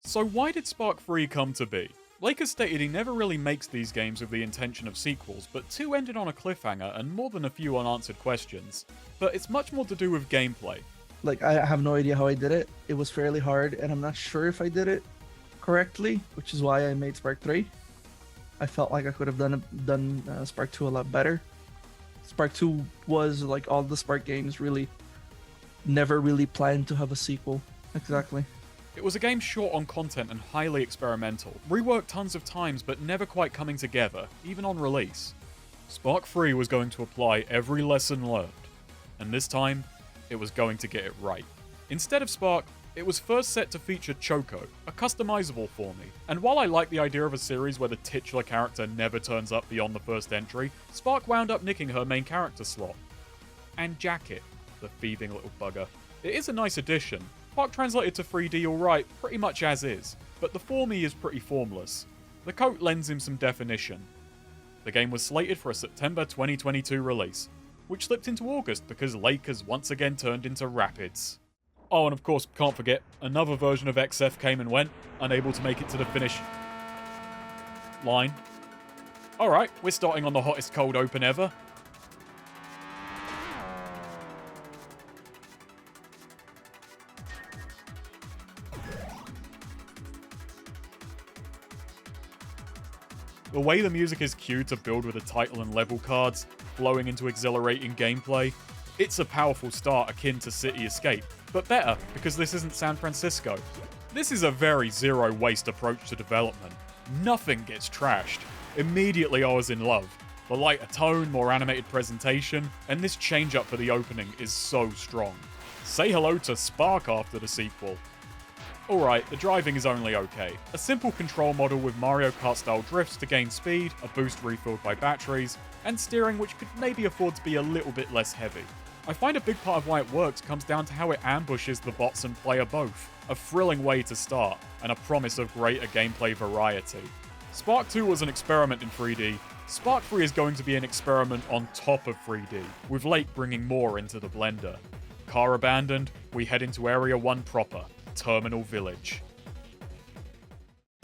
So why did Spark 3 come to be? Lake has stated he never really makes these games with the intention of sequels, but 2 ended on a cliffhanger and more than a few unanswered questions. But it's much more to do with gameplay. Like, I have no idea how I did it. It was fairly hard, and I'm not sure if I did it correctly, which is why I made Spark 3. I felt like I could have done Spark 2 a lot better. Spark 2 was, like all the Spark games, really never really planned to have a sequel. Exactly. It was a game short on content and highly experimental, reworked tons of times but never quite coming together, even on release. Spark 3 was going to apply every lesson learned, and this time, it was going to get it right. Instead of Spark, it was first set to feature Choco, a customizable Formie, and while I like the idea of a series where the titular character never turns up beyond the first entry, Spark wound up nicking her main character slot. And Jacket, the thieving little bugger. It is a nice addition. Spark translated to 3D alright, pretty much as is, but the Formie is pretty formless. The coat lends him some definition. The game was slated for a September 2022 release, which slipped into August because Lake has once again turned into Rapids. Oh, and of course, can't forget, another version of XF came and went, unable to make it to the finish line. Alright, we're starting on the hottest cold open ever. The way the music is cued to build with the title and level cards, flowing into exhilarating gameplay, it's a powerful start akin to City Escape, but better because this isn't San Francisco. This is a very zero-waste approach to development. Nothing gets trashed. Immediately I was in love. The lighter tone, more animated presentation, and this change-up for the opening is so strong. Say hello to Spark after the sequel. Alright, the driving is only okay. A simple control model with Mario Kart-style drifts to gain speed, a boost refilled by batteries, and steering which could maybe afford to be a little bit less heavy. I find a big part of why it works comes down to how it ambushes the bots and player both. A thrilling way to start, and a promise of greater gameplay variety. Spark 2 was an experiment in 3D. Spark 3 is going to be an experiment on top of 3D, with Lake bringing more into the blender. Car abandoned, we head into Area 1 proper. Terminal Village.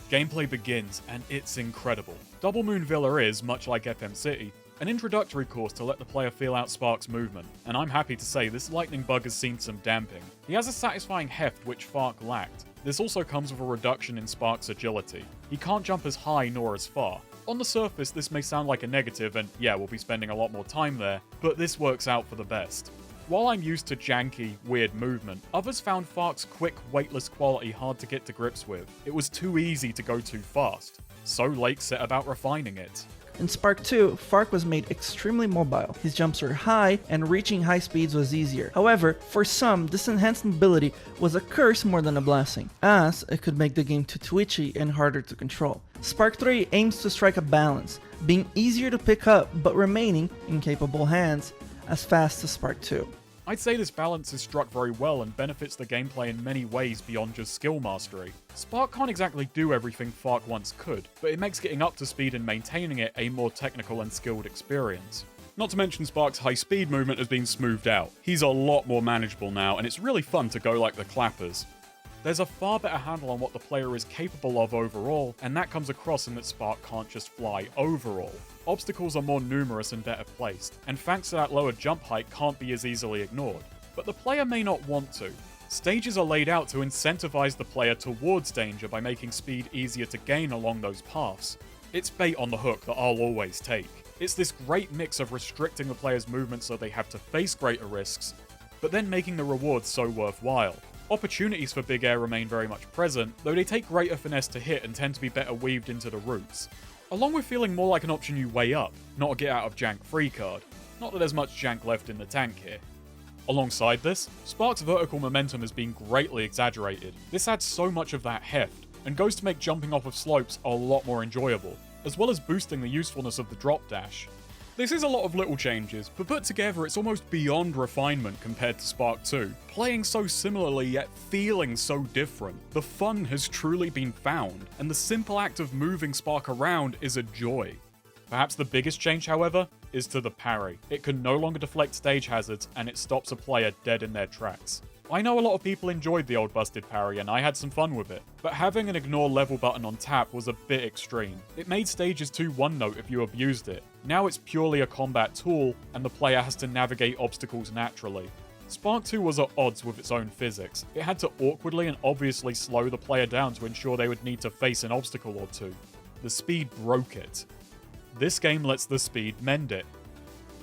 Gameplay begins, and it's incredible. Double Moon Villa is, much like FM City, an introductory course to let the player feel out Spark's movement, and I'm happy to say this lightning bug has seen some damping. He has a satisfying heft which Spark lacked. This also comes with a reduction in Spark's agility. He can't jump as high nor as far. On the surface, this may sound like a negative, and yeah, we'll be spending a lot more time there, but this works out for the best. While I'm used to janky, weird movement, others found Fark's quick, weightless quality hard to get to grips with. It was too easy to go too fast, so Lake set about refining it. In Spark 2, Fark was made extremely mobile. His jumps were high, and reaching high speeds was easier. However, for some, this enhanced mobility was a curse more than a blessing, as it could make the game too twitchy and harder to control. Spark 3 aims to strike a balance, being easier to pick up but remaining, in capable hands, as fast as Spark 2. I'd say this balance is struck very well and benefits the gameplay in many ways beyond just skill mastery. Spark can't exactly do everything Fark once could, but it makes getting up to speed and maintaining it a more technical and skilled experience. Not to mention Spark's high speed movement has been smoothed out. He's a lot more manageable now, and it's really fun to go like the clappers. There's a far better handle on what the player is capable of overall, and that comes across in that Spark can't just fly overall. Obstacles are more numerous and better placed, and thanks to that lower jump height can't be as easily ignored. But the player may not want to. Stages are laid out to incentivize the player towards danger by making speed easier to gain along those paths. It's bait on the hook that I'll always take. It's this great mix of restricting the player's movement so they have to face greater risks, but then making the rewards so worthwhile. Opportunities for big air remain very much present, though they take greater finesse to hit and tend to be better weaved into the routes. Along with feeling more like an option you weigh up, not a get out of jank free card. Not that there's much jank left in the tank here. Alongside this, Spark's vertical momentum has been greatly exaggerated. This adds so much of that heft, and goes to make jumping off of slopes a lot more enjoyable, as well as boosting the usefulness of the drop dash. This is a lot of little changes, but put together it's almost beyond refinement compared to Spark 2. Playing so similarly yet feeling so different. The fun has truly been found, and the simple act of moving Spark around is a joy. Perhaps the biggest change, however, is to the parry. It can no longer deflect stage hazards, and it stops a player dead in their tracks. I know a lot of people enjoyed the old busted parry, and I had some fun with it, but having an ignore level button on tap was a bit extreme. It made stages too one-note if you abused it. Now it's purely a combat tool, and the player has to navigate obstacles naturally. Spark 2 was at odds with its own physics. It had to awkwardly and obviously slow the player down to ensure they would need to face an obstacle or two. The speed broke it. This game lets the speed mend it.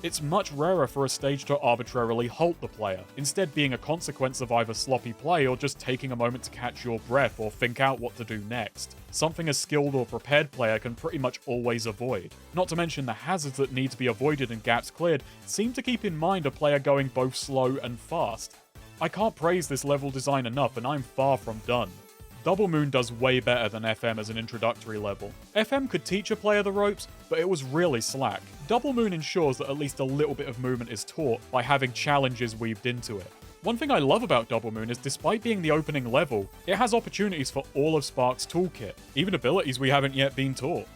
It's much rarer for a stage to arbitrarily halt the player, instead being a consequence of either sloppy play or just taking a moment to catch your breath or think out what to do next. Something a skilled or prepared player can pretty much always avoid. Not to mention the hazards that need to be avoided and gaps cleared seem to keep in mind a player going both slow and fast. I can't praise this level design enough, and I'm far from done. Double Moon does way better than FM as an introductory level. FM could teach a player the ropes, but it was really slack. Double Moon ensures that at least a little bit of movement is taught by having challenges weaved into it. One thing I love about Double Moon is despite being the opening level, it has opportunities for all of Spark's toolkit, even abilities we haven't yet been taught.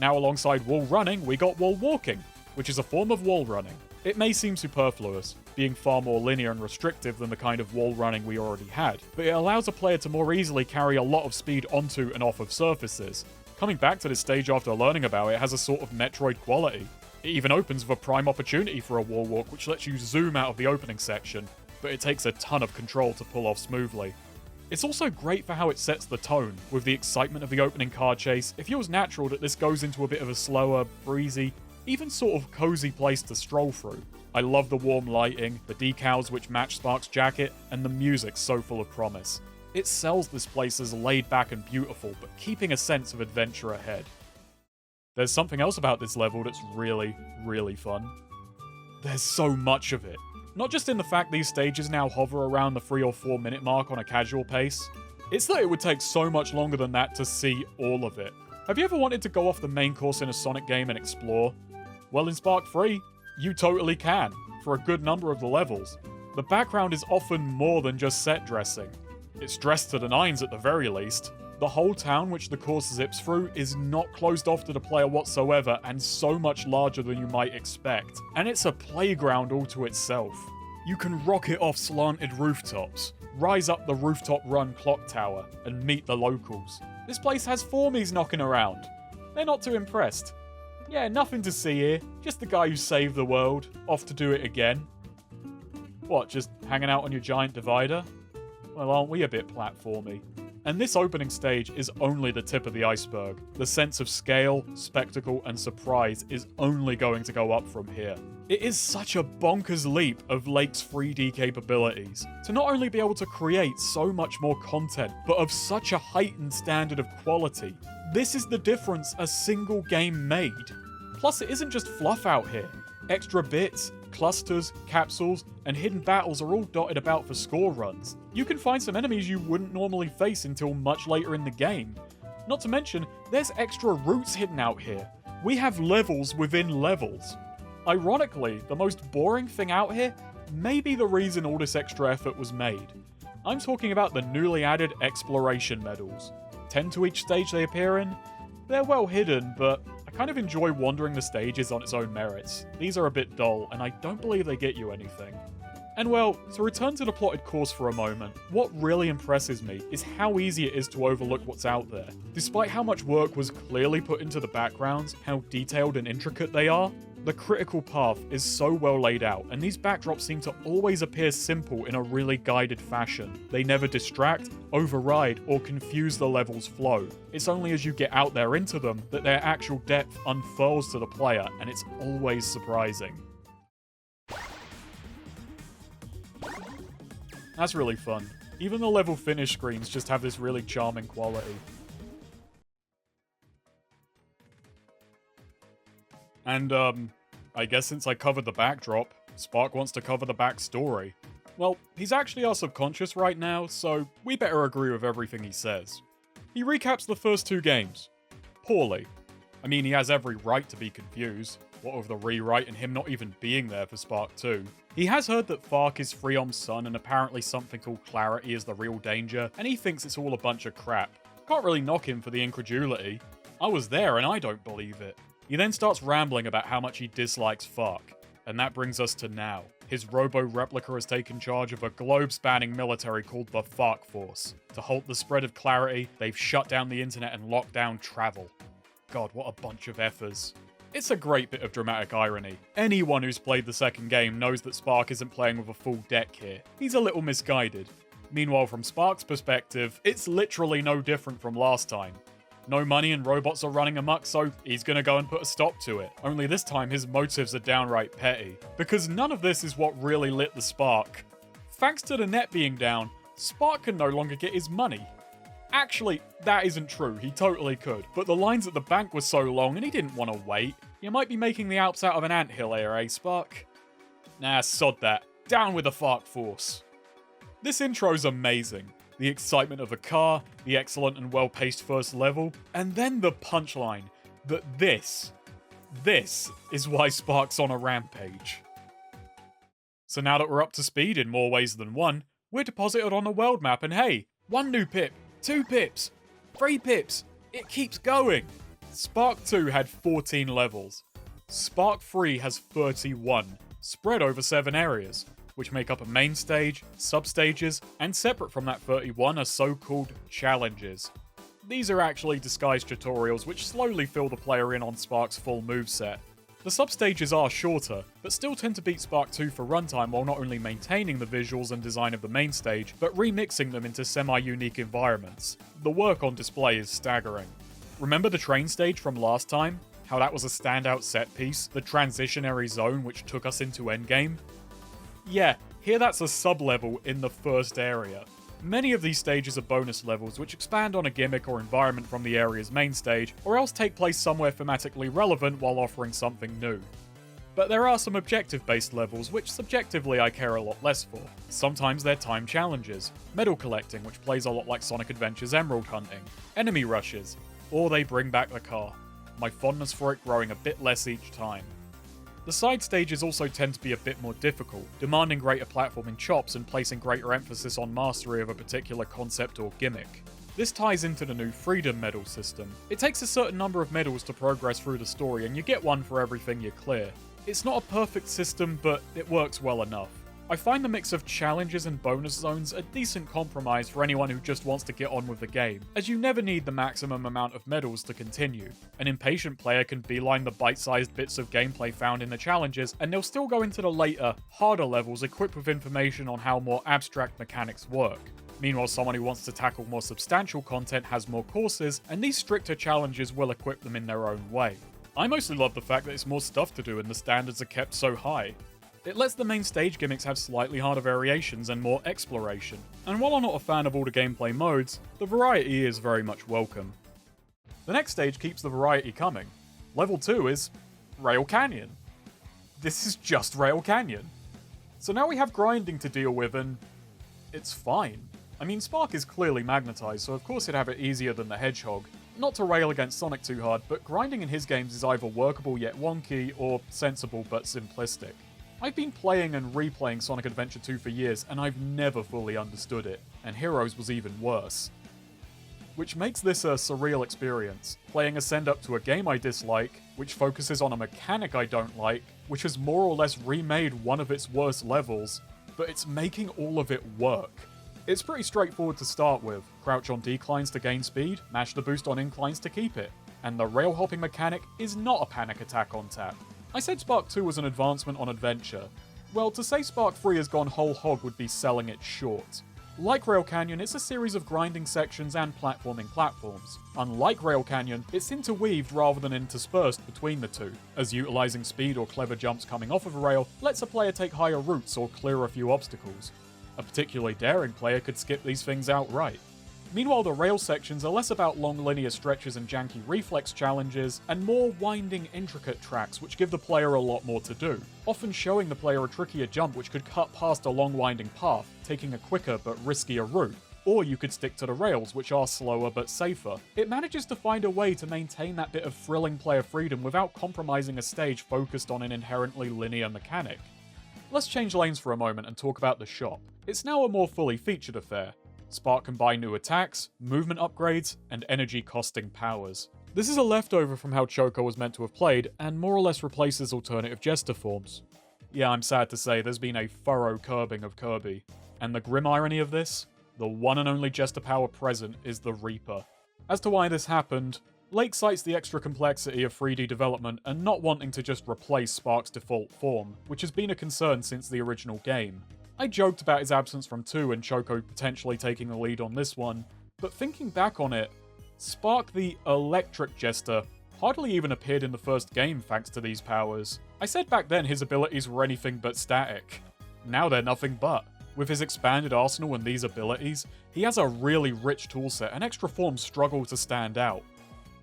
Now alongside wall running, we got wall walking, which is a form of wall running. It may seem superfluous, being far more linear and restrictive than the kind of wall running we already had, but it allows a player to more easily carry a lot of speed onto and off of surfaces. Coming back to this stage after learning about it has a sort of Metroid quality. It even opens with a prime opportunity for a wall walk which lets you zoom out of the opening section, but it takes a ton of control to pull off smoothly. It's also great for how it sets the tone. With the excitement of the opening car chase, it feels natural that this goes into a bit of a slower, breezy, even sort of cozy place to stroll through. I love the warm lighting, the decals which match Spark's jacket, and the music so full of promise. It sells this place as laid back and beautiful, but keeping a sense of adventure ahead. There's something else about this level that's really, really fun. There's so much of it. Not just in the fact these stages now hover around the 3 or 4 minute mark on a casual pace, it's that it would take so much longer than that to see all of it. Have you ever wanted to go off the main course in a Sonic game and explore? Well, in Spark 3, you totally can, for a good number of the levels. The background is often more than just set dressing. It's dressed to the nines at the very least. The whole town which the course zips through is not closed off to the player whatsoever and so much larger than you might expect. And it's a playground all to itself. You can rocket off slanted rooftops, rise up the rooftop run clock tower, and meet the locals. This place has Formies knocking around. They're not too impressed. Yeah, nothing to see here. Just the guy who saved the world, off to do it again. What, just hanging out on your giant divider? Well, aren't we a bit platformy? And this opening stage is only the tip of the iceberg. The sense of scale, spectacle, and surprise is only going to go up from here. It is such a bonkers leap of Lake's 3D capabilities to not only be able to create so much more content, but of such a heightened standard of quality. This is the difference a single game made. Plus, it isn't just fluff out here. Extra bits, clusters, capsules, and hidden battles are all dotted about for score runs. You can find some enemies you wouldn't normally face until much later in the game. Not to mention, there's extra routes hidden out here. We have levels within levels. Ironically, the most boring thing out here may be the reason all this extra effort was made. I'm talking about the newly added Exploration medals. 10 to each stage they appear in. They're well hidden, but I kind of enjoy wandering the stages on its own merits. These are a bit dull, and I don't believe they get you anything. And well, to return to the plotted course for a moment, what really impresses me is how easy it is to overlook what's out there. Despite how much work was clearly put into the backgrounds, how detailed and intricate they are, the critical path is so well laid out, and these backdrops seem to always appear simple in a really guided fashion. They never distract, override, or confuse the level's flow. It's only as you get out there into them that their actual depth unfurls to the player, and it's always surprising. That's really fun. Even the level finish screens just have this really charming quality. And, I guess since I covered the backdrop, Spark wants to cover the backstory. Well, he's actually our subconscious right now, so we better agree with everything he says. He recaps the first 2 games. Poorly. I mean, he has every right to be confused. What with the rewrite and him not even being there for Spark 2. He has heard that Fark is Freon's son and apparently something called Clarity is the real danger, and he thinks it's all a bunch of crap. Can't really knock him for the incredulity. I was there and I don't believe it. He then starts rambling about how much he dislikes Fark, and that brings us to now. His robo-replica has taken charge of a globe-spanning military called the Fark Force. To halt the spread of clarity, they've shut down the internet and locked down travel. God, what a bunch of effers. It's a great bit of dramatic irony. Anyone who's played the second game knows that Spark isn't playing with a full deck here. He's a little misguided. Meanwhile, from Spark's perspective, it's literally no different from last time. No money and robots are running amok, so he's gonna go and put a stop to it. Only this time his motives are downright petty. Because none of this is what really lit the spark. Thanks to the net being down, Spark can no longer get his money. Actually, that isn't true, he totally could. But the lines at the bank were so long and he didn't want to wait. You might be making the Alps out of an anthill here, eh, Spark? Nah, sod that. Down with the Fark Force. This intro's amazing. The excitement of a car, the excellent and well-paced first level, and then the punchline that this is why Spark's on a rampage. So now that we're up to speed in more ways than one, we're deposited on a world map and hey, 1 new pip, 2 pips, 3 pips, it keeps going! Spark 2 had 14 levels. Spark 3 has 31, spread over 7 areas, which make up a main stage, sub-stages, and separate from that 31 are so-called challenges. These are actually disguised tutorials which slowly fill the player in on Spark's full moveset. The sub-stages are shorter, but still tend to beat Spark 2 for runtime while not only maintaining the visuals and design of the main stage, but remixing them into semi-unique environments. The work on display is staggering. Remember the train stage from last time? How that was a standout set piece, the transitionary zone which took us into endgame? Yeah, here that's a sub-level in the first area. Many of these stages are bonus levels which expand on a gimmick or environment from the area's main stage, or else take place somewhere thematically relevant while offering something new. But there are some objective-based levels which subjectively I care a lot less for. Sometimes they're time challenges, medal collecting which plays a lot like Sonic Adventure's emerald hunting, enemy rushes, or they bring back the car. My fondness for it growing a bit less each time. The side stages also tend to be a bit more difficult, demanding greater platforming chops and placing greater emphasis on mastery of a particular concept or gimmick. This ties into the new Freedom Medal system. It takes a certain number of medals to progress through the story and you get one for everything you clear. It's not a perfect system, but it works well enough. I find the mix of challenges and bonus zones a decent compromise for anyone who just wants to get on with the game, as you never need the maximum amount of medals to continue. An impatient player can beeline the bite-sized bits of gameplay found in the challenges, and they'll still go into the later, harder levels equipped with information on how more abstract mechanics work. Meanwhile, someone who wants to tackle more substantial content has more courses, and these stricter challenges will equip them in their own way. I mostly love the fact that it's more stuff to do and the standards are kept so high. It lets the main stage gimmicks have slightly harder variations and more exploration, and while I'm not a fan of all the gameplay modes, the variety is very much welcome. The next stage keeps the variety coming. Level 2 is Rail Canyon. This is just Rail Canyon. So now we have grinding to deal with and it's fine. I mean, Spark is clearly magnetized, so of course he'd have it easier than the Hedgehog. Not to rail against Sonic too hard, but grinding in his games is either workable yet wonky, or sensible but simplistic. I've been playing and replaying Sonic Adventure 2 for years, and I've never fully understood it, and Heroes was even worse. Which makes this a surreal experience, playing a send-up to a game I dislike, which focuses on a mechanic I don't like, which has more or less remade one of its worst levels, but it's making all of it work. It's pretty straightforward to start with. Crouch on declines to gain speed, mash the boost on inclines to keep it. And the rail hopping mechanic is not a panic attack on tap. I said Spark 2 was an advancement on adventure. Well, to say Spark 3 has gone whole hog would be selling it short. Like Rail Canyon, it's a series of grinding sections and platforming platforms. Unlike Rail Canyon, it's interweaved rather than interspersed between the two, as utilizing speed or clever jumps coming off of a rail lets a player take higher routes or clear a few obstacles. A particularly daring player could skip these things outright. Meanwhile, the rail sections are less about long linear stretches and janky reflex challenges, and more winding, intricate tracks which give the player a lot more to do, often showing the player a trickier jump which could cut past a long winding path, taking a quicker but riskier route. Or you could stick to the rails, which are slower but safer. It manages to find a way to maintain that bit of thrilling player freedom without compromising a stage focused on an inherently linear mechanic. Let's change lanes for a moment and talk about the shop. It's now a more fully featured affair. Spark can buy new attacks, movement upgrades, and energy costing powers. This is a leftover from how Choco was meant to have played, and more or less replaces alternative Jester forms. Yeah, I'm sad to say, there's been a thorough curbing of Kirby. And the grim irony of this? The one and only Jester power present is the Reaper. As to why this happened, Lake cites the extra complexity of 3D development and not wanting to just replace Spark's default form, which has been a concern since the original game. I joked about his absence from 2 and Choco potentially taking the lead on this one, but thinking back on it, Spark the Electric Jester hardly even appeared in the first game thanks to these powers. I said back then his abilities were anything but static. Now they're nothing but. With his expanded arsenal and these abilities, he has a really rich toolset and extra forms struggle to stand out.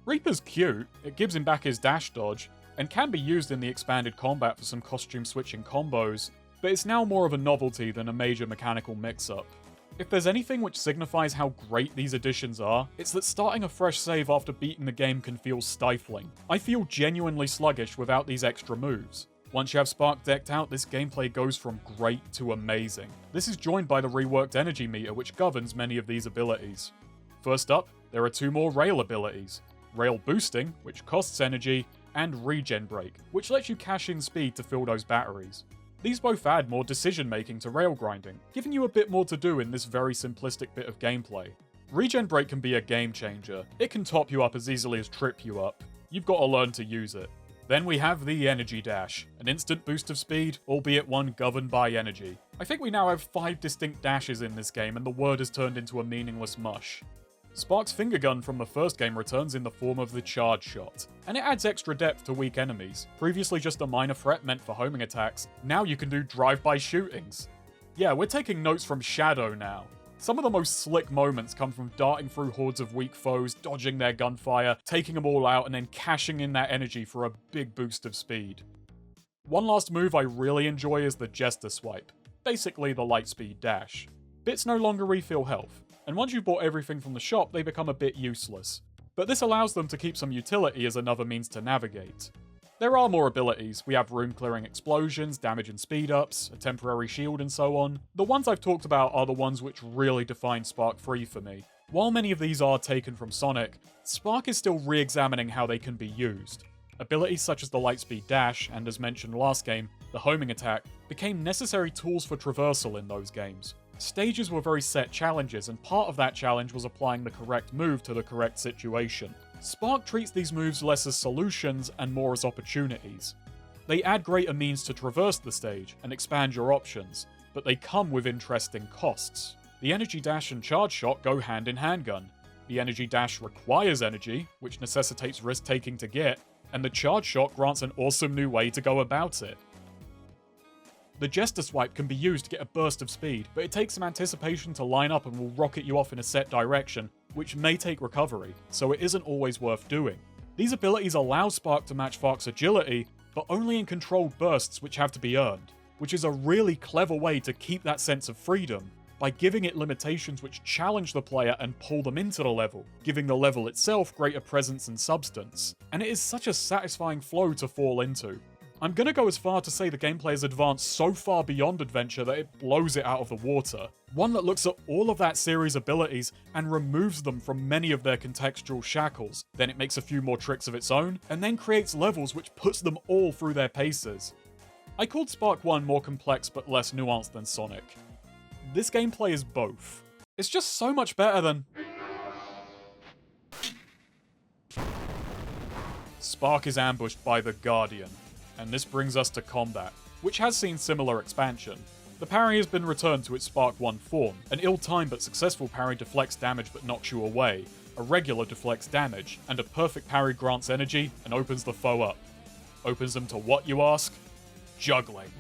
Reaper's cute, it gives him back his dash dodge, and can be used in the expanded combat for some costume switching combos, but it's now more of a novelty than a major mechanical mix-up. If there's anything which signifies how great these additions are, it's that starting a fresh save after beating the game can feel stifling. I feel genuinely sluggish without these extra moves. Once you have Spark decked out, this gameplay goes from great to amazing. This is joined by the reworked energy meter, which governs many of these abilities. First up, there are 2 more rail abilities. Rail boosting, which costs energy, and regen break, which lets you cash in speed to fill those batteries. These both add more decision making to rail grinding, giving you a bit more to do in this very simplistic bit of gameplay. Regen break can be a game changer. It can top you up as easily as trip you up. You've got to learn to use it. Then we have the energy dash, an instant boost of speed, albeit one governed by energy. I think we now have 5 distinct dashes in this game and the word has turned into a meaningless mush. Spark's finger gun from the first game returns in the form of the charge shot, and it adds extra depth to weak enemies. Previously just a minor threat meant for homing attacks, now you can do drive-by shootings. Yeah, we're taking notes from Shadow now. Some of the most slick moments come from darting through hordes of weak foes, dodging their gunfire, taking them all out, and then cashing in that energy for a big boost of speed. One last move I really enjoy is the Jester swipe, basically the lightspeed dash. Bits no longer refill health, and once you've bought everything from the shop, they become a bit useless. But this allows them to keep some utility as another means to navigate. There are more abilities. We have room-clearing explosions, damage and speed-ups, a temporary shield, and so on. The ones I've talked about are the ones which really define Spark 3 for me. While many of these are taken from Sonic, Spark is still re-examining how they can be used. Abilities such as the lightspeed dash, and as mentioned last game, the homing attack, became necessary tools for traversal in those games. Stages were very set challenges, and part of that challenge was applying the correct move to the correct situation. Spark treats these moves less as solutions and more as opportunities. They add greater means to traverse the stage and expand your options, but they come with interesting costs. The energy dash and charge shot go hand in handgun. The energy dash requires energy, which necessitates risk-taking to get, and the charge shot grants an awesome new way to go about it. The Jester swipe can be used to get a burst of speed, but it takes some anticipation to line up and will rocket you off in a set direction, which may take recovery, so it isn't always worth doing. These abilities allow Spark to match Fark's agility, but only in controlled bursts which have to be earned, which is a really clever way to keep that sense of freedom, by giving it limitations which challenge the player and pull them into the level, giving the level itself greater presence and substance. And it is such a satisfying flow to fall into. I'm gonna go as far to say the gameplay has advanced so far beyond adventure that it blows it out of the water. One that looks at all of that series' abilities and removes them from many of their contextual shackles. Then it makes a few more tricks of its own, and then creates levels which puts them all through their paces. I called Spark 1 more complex but less nuanced than Sonic. This gameplay is both. It's just so much better than... Spark is ambushed by the Guardian. And this brings us to combat, which has seen similar expansion. The parry has been returned to its Spark 1 form. An ill-timed but successful parry deflects damage but knocks you away, a regular deflects damage, and a perfect parry grants energy and opens the foe up. Opens them to what, you ask? Juggling.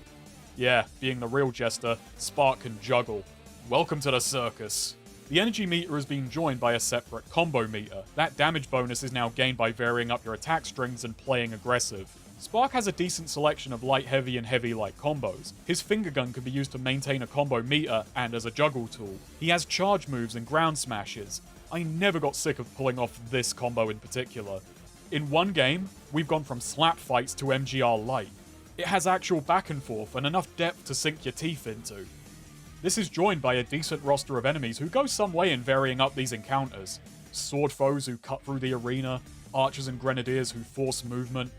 Yeah, being the real Jester, Spark can juggle. Welcome to the circus. The energy meter has been joined by a separate combo meter. That damage bonus is now gained by varying up your attack strings and playing aggressive. Spark has a decent selection of light heavy and heavy light combos. His finger gun can be used to maintain a combo meter and as a juggle tool. He has charge moves and ground smashes. I never got sick of pulling off this combo in particular. In one game, we've gone from slap fights to MGR light. It has actual back and forth and enough depth to sink your teeth into. This is joined by a decent roster of enemies who go some way in varying up these encounters. Sword foes who cut through the arena, archers and grenadiers who force movement.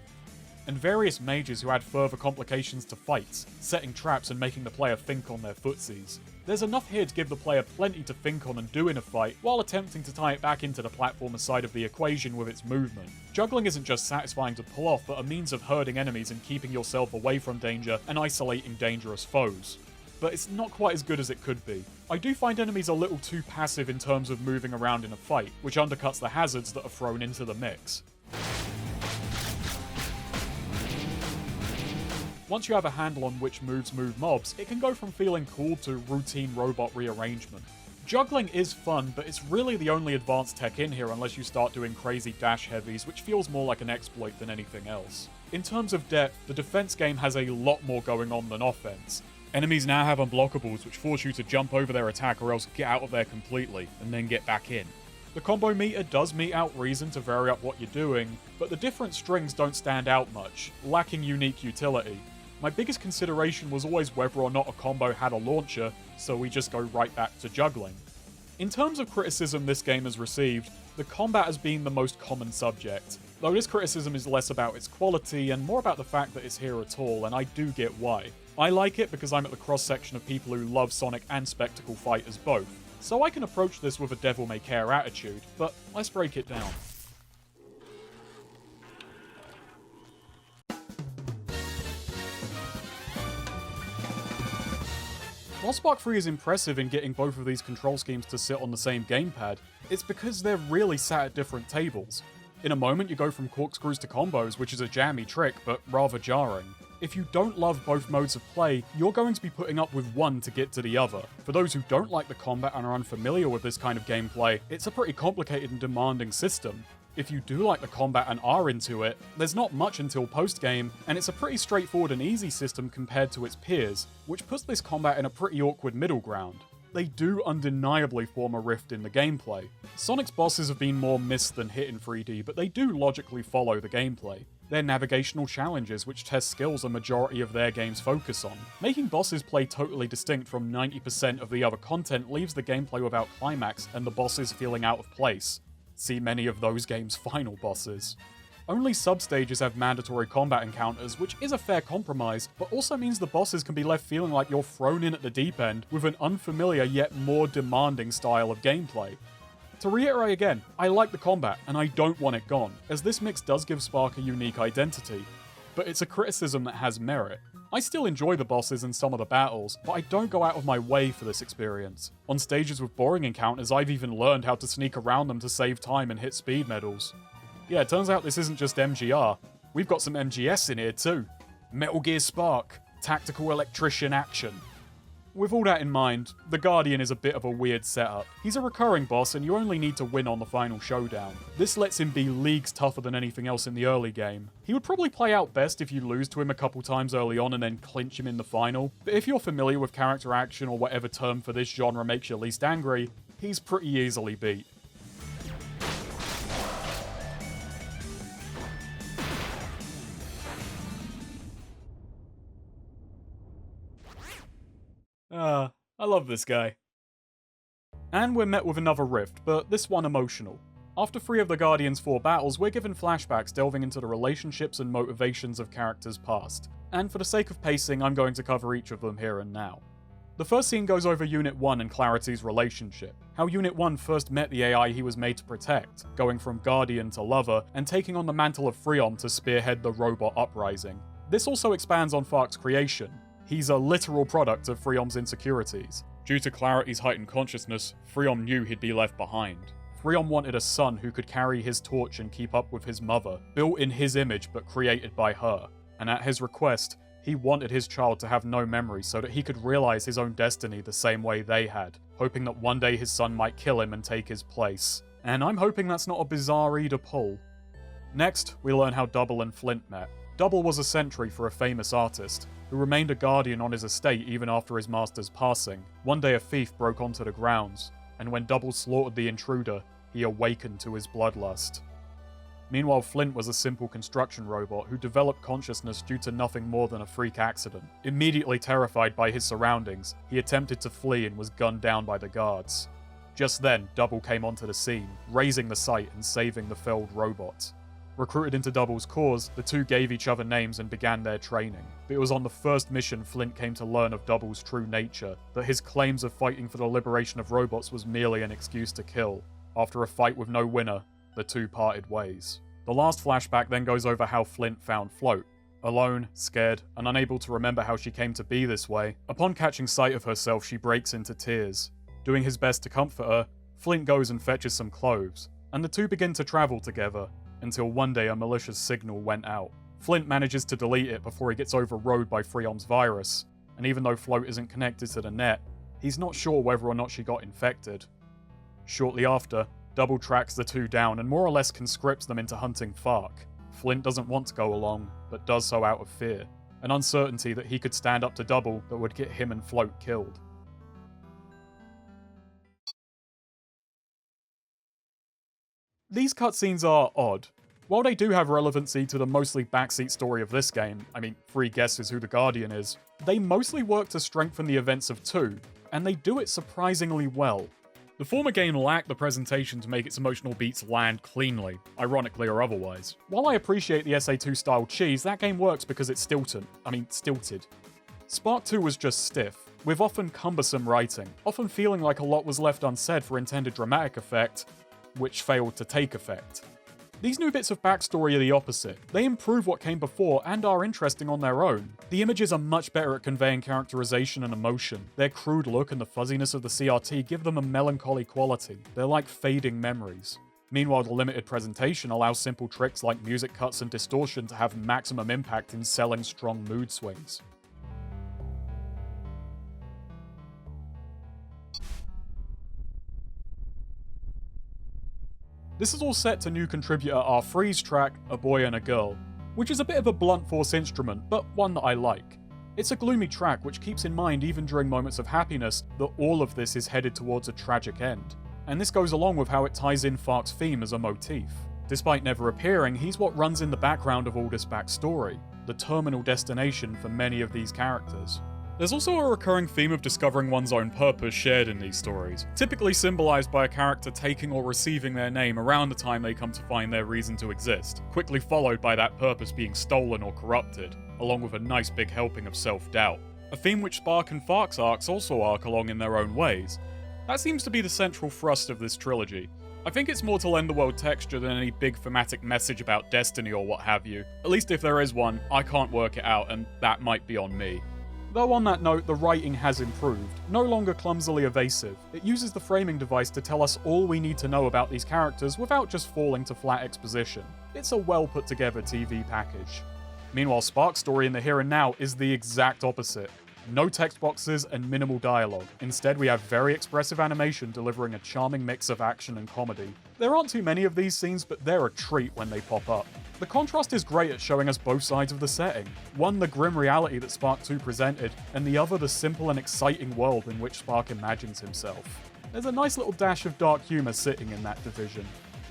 and various mages who add further complications to fights, setting traps and making the player think on their footsies. There's enough here to give the player plenty to think on and do in a fight, while attempting to tie it back into the platformer side of the equation with its movement. Juggling isn't just satisfying to pull off, but a means of herding enemies and keeping yourself away from danger and isolating dangerous foes. But it's not quite as good as it could be. I do find enemies a little too passive in terms of moving around in a fight, which undercuts the hazards that are thrown into the mix. Once you have a handle on which moves move mobs, it can go from feeling cool to routine robot rearrangement. Juggling is fun, but it's really the only advanced tech in here unless you start doing crazy dash heavies, which feels more like an exploit than anything else. In terms of depth, the defense game has a lot more going on than offense. Enemies now have unblockables which force you to jump over their attack or else get out of there completely, and then get back in. The combo meter does mete out reason to vary up what you're doing, but the different strings don't stand out much, lacking unique utility. My biggest consideration was always whether or not a combo had a launcher, so we just go right back to juggling. In terms of criticism this game has received, the combat has been the most common subject, though this criticism is less about its quality and more about the fact that it's here at all, and I do get why. I like it because I'm at the cross-section of people who love Sonic and Spectacle fighters both, so I can approach this with a devil-may-care attitude, but let's break it down. While Spark 3 is impressive in getting both of these control schemes to sit on the same gamepad, it's because they're really sat at different tables. In a moment you go from corkscrews to combos, which is a jammy trick, but rather jarring. If you don't love both modes of play, you're going to be putting up with one to get to the other. For those who don't like the combat and are unfamiliar with this kind of gameplay, it's a pretty complicated and demanding system. If you do like the combat and are into it, there's not much until post-game, and it's a pretty straightforward and easy system compared to its peers, which puts this combat in a pretty awkward middle ground. They do undeniably form a rift in the gameplay. Sonic's bosses have been more miss than hit in 3D, but they do logically follow the gameplay. They're navigational challenges which test skills a majority of their games focus on. Making bosses play totally distinct from 90% of the other content leaves the gameplay without climax and the bosses feeling out of place. See many of those games' final bosses. Only sub-stages have mandatory combat encounters, which is a fair compromise, but also means the bosses can be left feeling like you're thrown in at the deep end with an unfamiliar yet more demanding style of gameplay. To reiterate again, I like the combat, and I don't want it gone, as this mix does give Spark a unique identity. But it's a criticism that has merit. I still enjoy the bosses and some of the battles, but I don't go out of my way for this experience. On stages with boring encounters, I've even learned how to sneak around them to save time and hit speed medals. Yeah, it turns out this isn't just MGR. We've got some MGS in here too. Metal Gear Spark, Tactical Electrician Action. With all that in mind, the Guardian is a bit of a weird setup. He's a recurring boss and you only need to win on the final showdown. This lets him be leagues tougher than anything else in the early game. He would probably play out best if you lose to him a couple times early on and then clinch him in the final, but if you're familiar with character action or whatever term for this genre makes you least angry, he's pretty easily beat. I love this guy. And we're met with another rift, but this one emotional. After 3 of the Guardian's 4 battles, we're given flashbacks delving into the relationships and motivations of characters past. And for the sake of pacing, I'm going to cover each of them here and now. The first scene goes over Unit 1 and Clarity's relationship. How Unit 1 first met the AI he was made to protect, going from Guardian to lover, and taking on the mantle of Freom to spearhead the robot uprising. This also expands on Fark's creation. He's a literal product of Freom's insecurities. Due to Clarity's heightened consciousness, Freom knew he'd be left behind. Freom wanted a son who could carry his torch and keep up with his mother, built in his image but created by her. And at his request, he wanted his child to have no memory so that he could realize his own destiny the same way they had, hoping that one day his son might kill him and take his place. And I'm hoping that's not a bizarre to pull. Next, we learn how Double and Flint met. Double was a sentry for a famous artist, who remained a guardian on his estate even after his master's passing. One day a thief broke onto the grounds, and when Double slaughtered the intruder, he awakened to his bloodlust. Meanwhile, Flint was a simple construction robot who developed consciousness due to nothing more than a freak accident. Immediately terrified by his surroundings, he attempted to flee and was gunned down by the guards. Just then, Double came onto the scene, raising the sight and saving the felled robot. Recruited into Double's cause, the two gave each other names and began their training. But it was on the first mission Flint came to learn of Double's true nature, that his claims of fighting for the liberation of robots was merely an excuse to kill. After a fight with no winner, the two parted ways. The last flashback then goes over how Flint found Float. Alone, scared, and unable to remember how she came to be this way, upon catching sight of herself, she breaks into tears. Doing his best to comfort her, Flint goes and fetches some cloves, and the two begin to travel together, until one day a malicious signal went out. Flint manages to delete it before he gets overrode by Freon's virus, and even though Float isn't connected to the net, he's not sure whether or not she got infected. Shortly after, Double tracks the two down and more or less conscripts them into hunting Fark. Flint doesn't want to go along, but does so out of fear, an uncertainty that he could stand up to Double that would get him and Float killed. These cutscenes are odd. While they do have relevancy to the mostly backseat story of this game, I mean, free guesses who the Guardian is, they mostly work to strengthen the events of 2, and they do it surprisingly well. The former game lacked the presentation to make its emotional beats land cleanly, ironically or otherwise. While I appreciate the SA2 style cheese, that game works because it's stilted. Spark 2 was just stiff, with often cumbersome writing, often feeling like a lot was left unsaid for intended dramatic effect, which failed to take effect. These new bits of backstory are the opposite. They improve what came before and are interesting on their own. The images are much better at conveying characterization and emotion. Their crude look and the fuzziness of the CRT give them a melancholy quality. They're like fading memories. Meanwhile, the limited presentation allows simple tricks like music cuts and distortion to have maximum impact in selling strong mood swings. This is all set to new contributor R3's track, A Boy and a Girl, which is a bit of a blunt force instrument, but one that I like. It's a gloomy track which keeps in mind even during moments of happiness that all of this is headed towards a tragic end, and this goes along with how it ties in Fark's theme as a motif. Despite never appearing, he's what runs in the background of all this backstory, the terminal destination for many of these characters. There's also a recurring theme of discovering one's own purpose shared in these stories, typically symbolized by a character taking or receiving their name around the time they come to find their reason to exist, quickly followed by that purpose being stolen or corrupted, along with a nice big helping of self-doubt. A theme which Spark and Fark's arcs also arc along in their own ways. That seems to be the central thrust of this trilogy. I think it's more to lend the world texture than any big thematic message about destiny or what have you. At least if there is one, I can't work it out, and that might be on me. Though on that note, the writing has improved, no longer clumsily evasive. It uses the framing device to tell us all we need to know about these characters without just falling to flat exposition. It's a well put together TV package. Meanwhile, Spark's story in the here and now is the exact opposite. No text boxes and minimal dialogue. Instead, we have very expressive animation delivering a charming mix of action and comedy. There aren't too many of these scenes, but they're a treat when they pop up. The contrast is great at showing us both sides of the setting. One, the grim reality that Spark 2 presented, and the other, the simple and exciting world in which Spark imagines himself. There's a nice little dash of dark humor sitting in that division.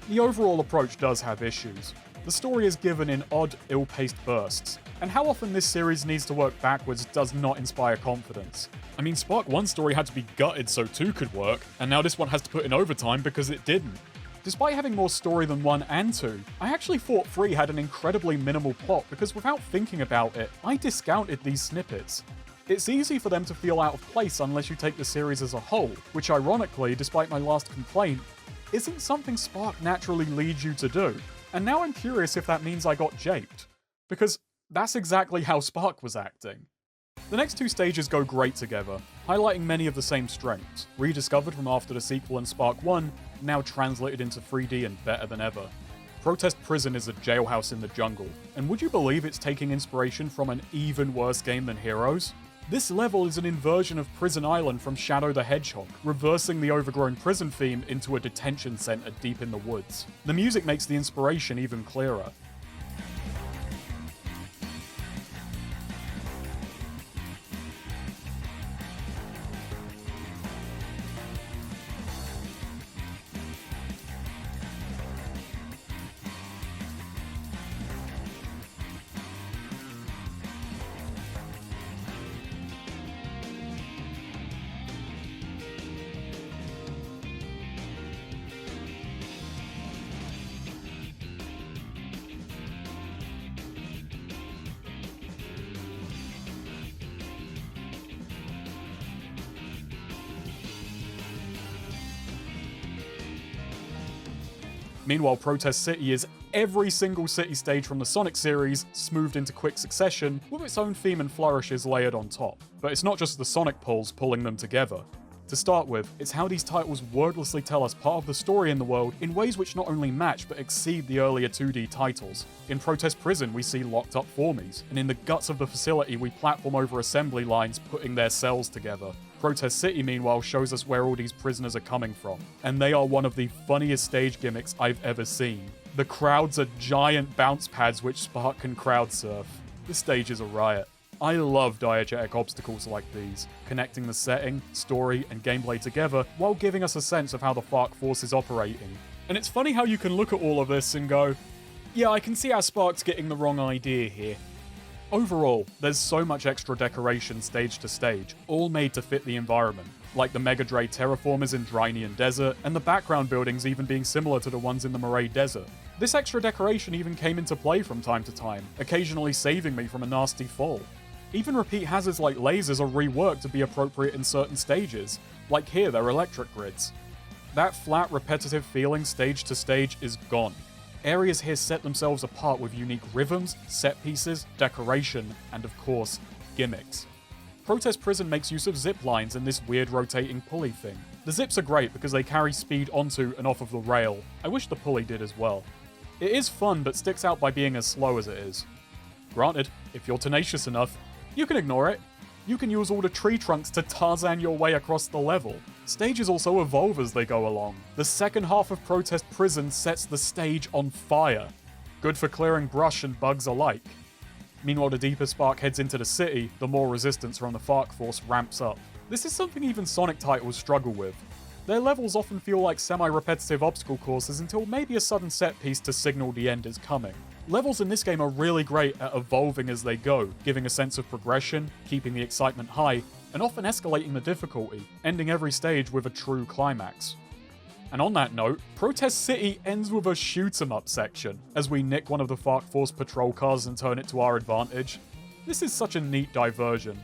The overall approach does have issues. The story is given in odd, ill-paced bursts, and how often this series needs to work backwards does not inspire confidence. I mean, Spark 1's story had to be gutted so 2 could work, and now this one has to put in overtime because it didn't. Despite having more story than 1 and 2, I actually thought 3 had an incredibly minimal plot because without thinking about it, I discounted these snippets. It's easy for them to feel out of place unless you take the series as a whole, which ironically, despite my last complaint, isn't something Spark naturally leads you to do. And now I'm curious if that means I got japed, because that's exactly how Spark was acting. The next 2 stages go great together, highlighting many of the same strengths, rediscovered from after the sequel in Spark 1, now translated into 3D and better than ever. Protest Prison is a jailhouse in the jungle, and would you believe it's taking inspiration from an even worse game than Heroes? This level is an inversion of Prison Island from Shadow the Hedgehog, reversing the overgrown prison theme into a detention center deep in the woods. The music makes the inspiration even clearer. Meanwhile, Protest City is every single city stage from the Sonic series, smoothed into quick succession, with its own theme and flourishes layered on top. But it's not just the Sonic pulls pulling them together. To start with, it's how these titles wordlessly tell us part of the story in the world in ways which not only match but exceed the earlier 2D titles. In Protest Prison, we see locked up Formies, and in the guts of the facility, we platform over assembly lines putting their cells together. Protest City, meanwhile, shows us where all these prisoners are coming from, and they are one of the funniest stage gimmicks I've ever seen. The crowds are giant bounce pads which Spark can crowd surf. This stage is a riot. I love diegetic obstacles like these, connecting the setting, story, and gameplay together while giving us a sense of how the Fark force is operating. And it's funny how you can look at all of this and go, yeah, I can see how Spark's getting the wrong idea here. Overall, there's so much extra decoration stage to stage, all made to fit the environment, like the Mega Dre terraformers in Drynian Desert, and the background buildings even being similar to the ones in the Moray Desert. This extra decoration even came into play from time to time, occasionally saving me from a nasty fall. Even repeat hazards like lasers are reworked to be appropriate in certain stages, like here they're electric grids. That flat, repetitive feeling stage to stage is gone. Areas here set themselves apart with unique rhythms, set pieces, decoration, and of course, gimmicks. Protest Prison makes use of zip lines and this weird rotating pulley thing. The zips are great because they carry speed onto and off of the rail. I wish the pulley did as well. It is fun but sticks out by being as slow as it is. Granted, if you're tenacious enough, you can ignore it. You can use all the tree trunks to Tarzan your way across the level. Stages also evolve as they go along. The second half of Protest Prison sets the stage on fire. Good for clearing brush and bugs alike. Meanwhile, the deeper Spark heads into the city, the more resistance from the Fark force ramps up. This is something even Sonic titles struggle with. Their levels often feel like semi-repetitive obstacle courses until maybe a sudden set piece to signal the end is coming. Levels in this game are really great at evolving as they go, giving a sense of progression, keeping the excitement high, and often escalating the difficulty, ending every stage with a true climax. And on that note, Protest City ends with a shoot-'em-up section, as we nick one of the Fark Force patrol cars and turn it to our advantage. This is such a neat diversion.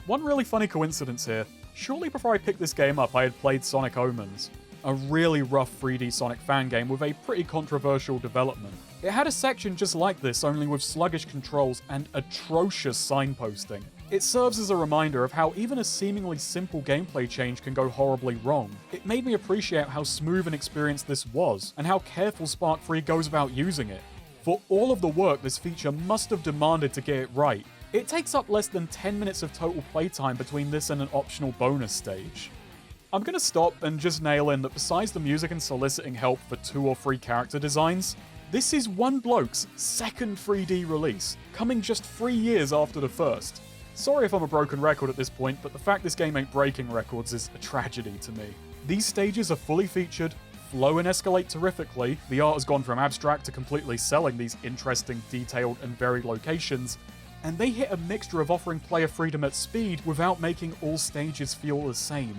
One really funny coincidence here, shortly before I picked this game up I had played Sonic Omens, a really rough 3D Sonic fan game with a pretty controversial development. It had a section just like this, only with sluggish controls and atrocious signposting. It serves as a reminder of how even a seemingly simple gameplay change can go horribly wrong. It made me appreciate how smooth and experienced this was, and how careful Spark 3 goes about using it. For all of the work this feature must have demanded to get it right, it takes up less than 10 minutes of total playtime between this and an optional bonus stage. I'm gonna stop and just nail in that besides the music and soliciting help for 2 or 3 character designs, this is one bloke's second 3D release, coming just 3 years after the first. Sorry if I'm a broken record at this point, but the fact this game ain't breaking records is a tragedy to me. These stages are fully featured, flow and escalate terrifically, the art has gone from abstract to completely selling these interesting, detailed, and varied locations, and they hit a mixture of offering player freedom at speed without making all stages feel the same.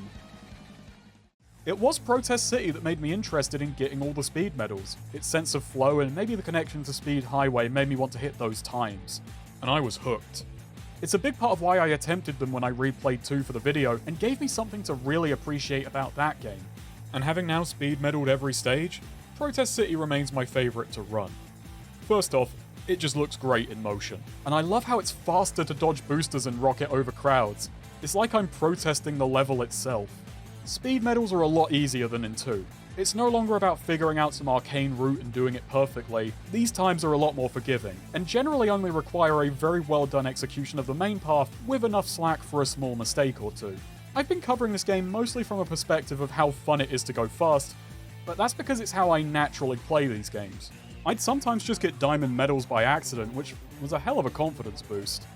It was Protest City that made me interested in getting all the speed medals. Its sense of flow and maybe the connection to Speed Highway made me want to hit those times. And I was hooked. It's a big part of why I attempted them when I replayed 2 for the video, and gave me something to really appreciate about that game. And having now speed medaled every stage, Protest City remains my favourite to run. First off, it just looks great in motion. And I love how it's faster to dodge boosters and rocket over crowds. It's like I'm protesting the level itself. Speed medals are a lot easier than in 2. It's no longer about figuring out some arcane route and doing it perfectly. These times are a lot more forgiving, and generally only require a very well done execution of the main path with enough slack for a small mistake or 2. I've been covering this game mostly from a perspective of how fun it is to go fast, but that's because it's how I naturally play these games. I'd sometimes just get diamond medals by accident, which was a hell of a confidence boost.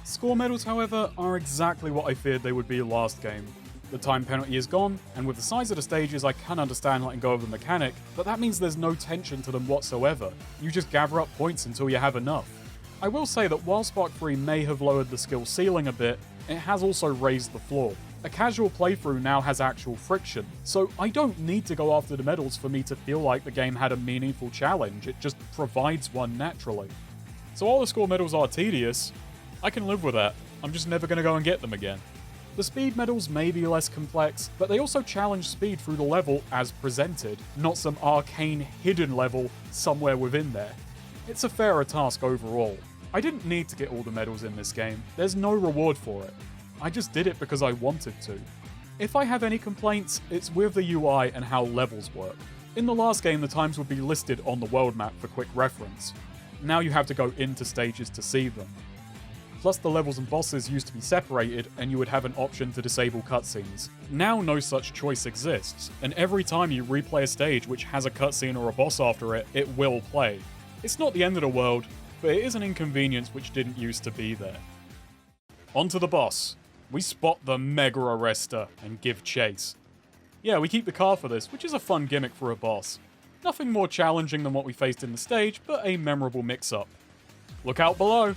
Score medals, however, are exactly what I feared they would be last game. The time penalty is gone, and with the size of the stages I can understand letting go of the mechanic, but that means there's no tension to them whatsoever. You just gather up points until you have enough. I will say that while Spark 3 may have lowered the skill ceiling a bit, it has also raised the floor. A casual playthrough now has actual friction, so I don't need to go after the medals for me to feel like the game had a meaningful challenge, it just provides one naturally. So while the score medals are tedious, I can live with that. I'm just never going to go and get them again. The speed medals may be less complex, but they also challenge speed through the level as presented, not some arcane hidden level somewhere within there. It's a fairer task overall. I didn't need to get all the medals in this game, there's no reward for it. I just did it because I wanted to. If I have any complaints, it's with the UI and how levels work. In the last game, the times would be listed on the world map for quick reference. Now you have to go into stages to see them. Plus the levels and bosses used to be separated and you would have an option to disable cutscenes. Now no such choice exists, and every time you replay a stage which has a cutscene or a boss after it, it will play. It's not the end of the world, but it is an inconvenience which didn't used to be there. On to the boss. We spot the Mega Arrester and give chase. Yeah, we keep the car for this, which is a fun gimmick for a boss. Nothing more challenging than what we faced in the stage, but a memorable mix-up. Look out below.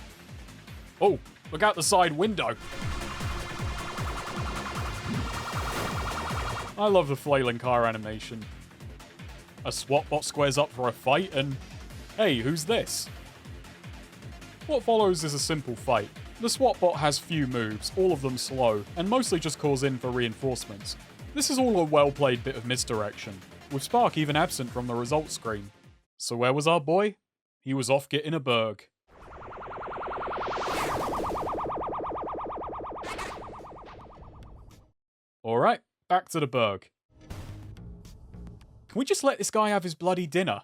Oh, look out the side window. I love the flailing car animation. A SWAT bot squares up for a fight and... hey, who's this? What follows is a simple fight. The SWAT bot has few moves, all of them slow, and mostly just calls in for reinforcements. This is all a well-played bit of misdirection, with Spark even absent from the results screen. So where was our boy? He was off getting a burg. Alright, back to the burg. Can we just let this guy have his bloody dinner?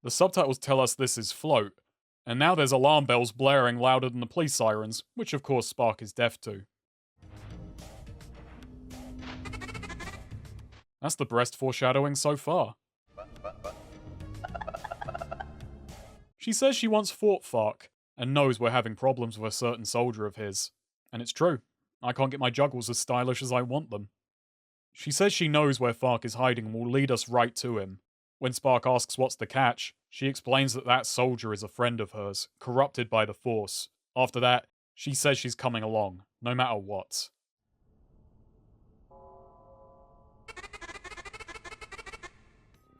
The subtitles tell us this is Float, and now there's alarm bells blaring louder than the police sirens, which of course Spark is deaf to. That's the breast foreshadowing so far. She says she once fought Fark, and knows we're having problems with a certain soldier of his. And it's true. I can't get my juggles as stylish as I want them. She says she knows where Fark is hiding and will lead us right to him. When Spark asks what's the catch, she explains that that soldier is a friend of hers, corrupted by the Force. After that, she says she's coming along, no matter what.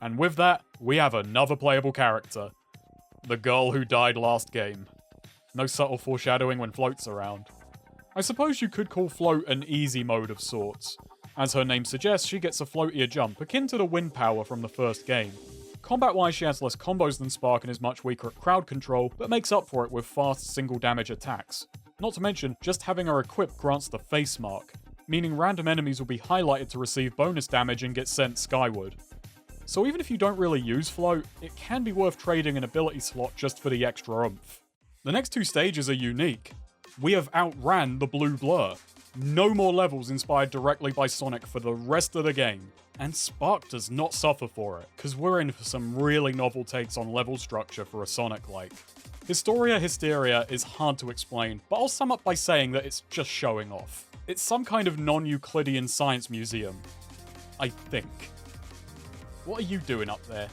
And with that, we have another playable character. The girl who died last game. No subtle foreshadowing when Float's around. I suppose you could call Float an easy mode of sorts. As her name suggests, she gets a floatier jump, akin to the wind power from the first game. Combat-wise, she has less combos than Spark and is much weaker at crowd control, but makes up for it with fast single damage attacks. Not to mention, just having her equipped grants the face mark, meaning random enemies will be highlighted to receive bonus damage and get sent skyward. So even if you don't really use Float, it can be worth trading an ability slot just for the extra oomph. The next two stages are unique. We have outran the blue blur. No more levels inspired directly by Sonic for the rest of the game. And Spark does not suffer for it, because we're in for some really novel takes on level structure for a Sonic-like. Historia Hysteria is hard to explain, but I'll sum up by saying that it's just showing off. It's some kind of non-Euclidean science museum. I think. What are you doing up there?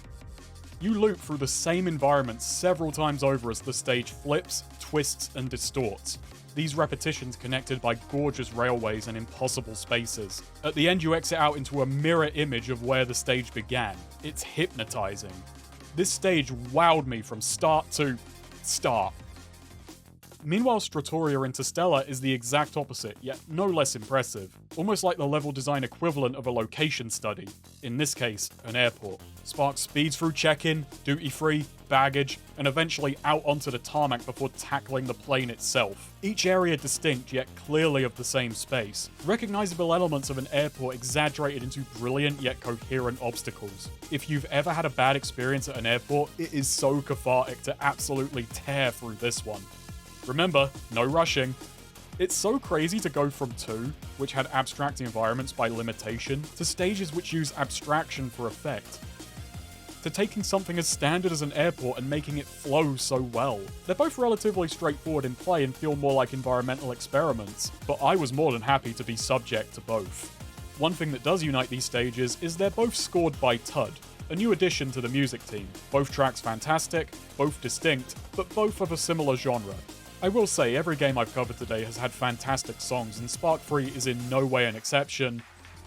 You loop through the same environment several times over as the stage flips, twists, and distorts. These repetitions connected by gorgeous railways and impossible spaces. At the end you exit out into a mirror image of where the stage began. It's hypnotizing. This stage wowed me from start to start. Meanwhile, Stratoria Interstellar is the exact opposite, yet no less impressive. Almost like the level design equivalent of a location study. In this case, an airport. Spark speeds through check-in, duty-free, baggage, and eventually out onto the tarmac before tackling the plane itself. Each area distinct, yet clearly of the same space. Recognizable elements of an airport exaggerated into brilliant yet coherent obstacles. If you've ever had a bad experience at an airport, it is so cathartic to absolutely tear through this one. Remember, no rushing. It's so crazy to go from 2, which had abstract environments by limitation, to stages which use abstraction for effect. To taking something as standard as an airport and making it flow so well. They're both relatively straightforward in play and feel more like environmental experiments, but I was more than happy to be subject to both. One thing that does unite these stages is they're both scored by Tud, a new addition to the music team. Both tracks fantastic, both distinct, but both of a similar genre. I will say, every game I've covered today has had fantastic songs, and Spark 3 is in no way an exception,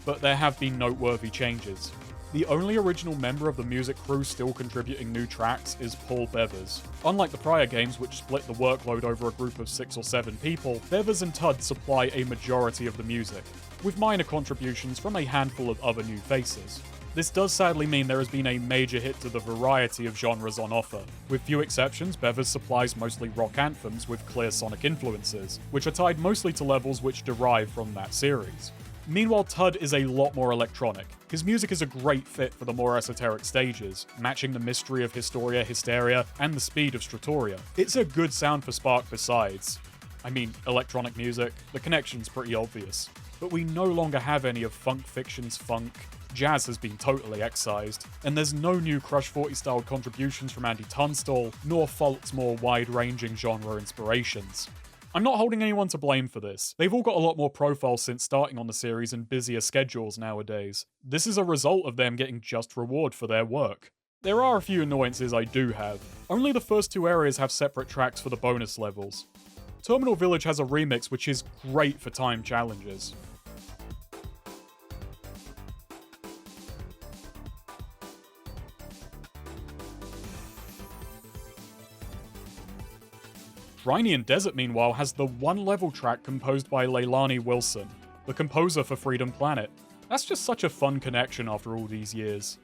but there have been noteworthy changes. The only original member of the music crew still contributing new tracks is Paul Bevers. Unlike the prior games, which split the workload over a group of 6 or 7 people, Bevers and Tudd supply a majority of the music, with minor contributions from a handful of other new faces. This does sadly mean there has been a major hit to the variety of genres on offer. With few exceptions, Bevers supplies mostly rock anthems with clear sonic influences, which are tied mostly to levels which derive from that series. Meanwhile, Tudd is a lot more electronic. His music is a great fit for the more esoteric stages, matching the mystery of Historia Hysteria and the speed of Stratoria. It's a good sound for Spark besides. I mean, electronic music, the connection's pretty obvious. But we no longer have any of Funk Fiction's funk, jazz has been totally excised, and there's no new Crush 40 style contributions from Andy Tunstall, nor Fault's more wide-ranging genre inspirations. I'm not holding anyone to blame for this. They've all got a lot more profile since starting on the series and busier schedules nowadays. This is a result of them getting just reward for their work. There are a few annoyances I do have. Only the first 2 areas have separate tracks for the bonus levels. Terminal Village has a remix which is great for time challenges. Rhynian Desert, meanwhile, has the one-level track composed by Leilani Wilson, the composer for Freedom Planet. That's just such a fun connection after all these years.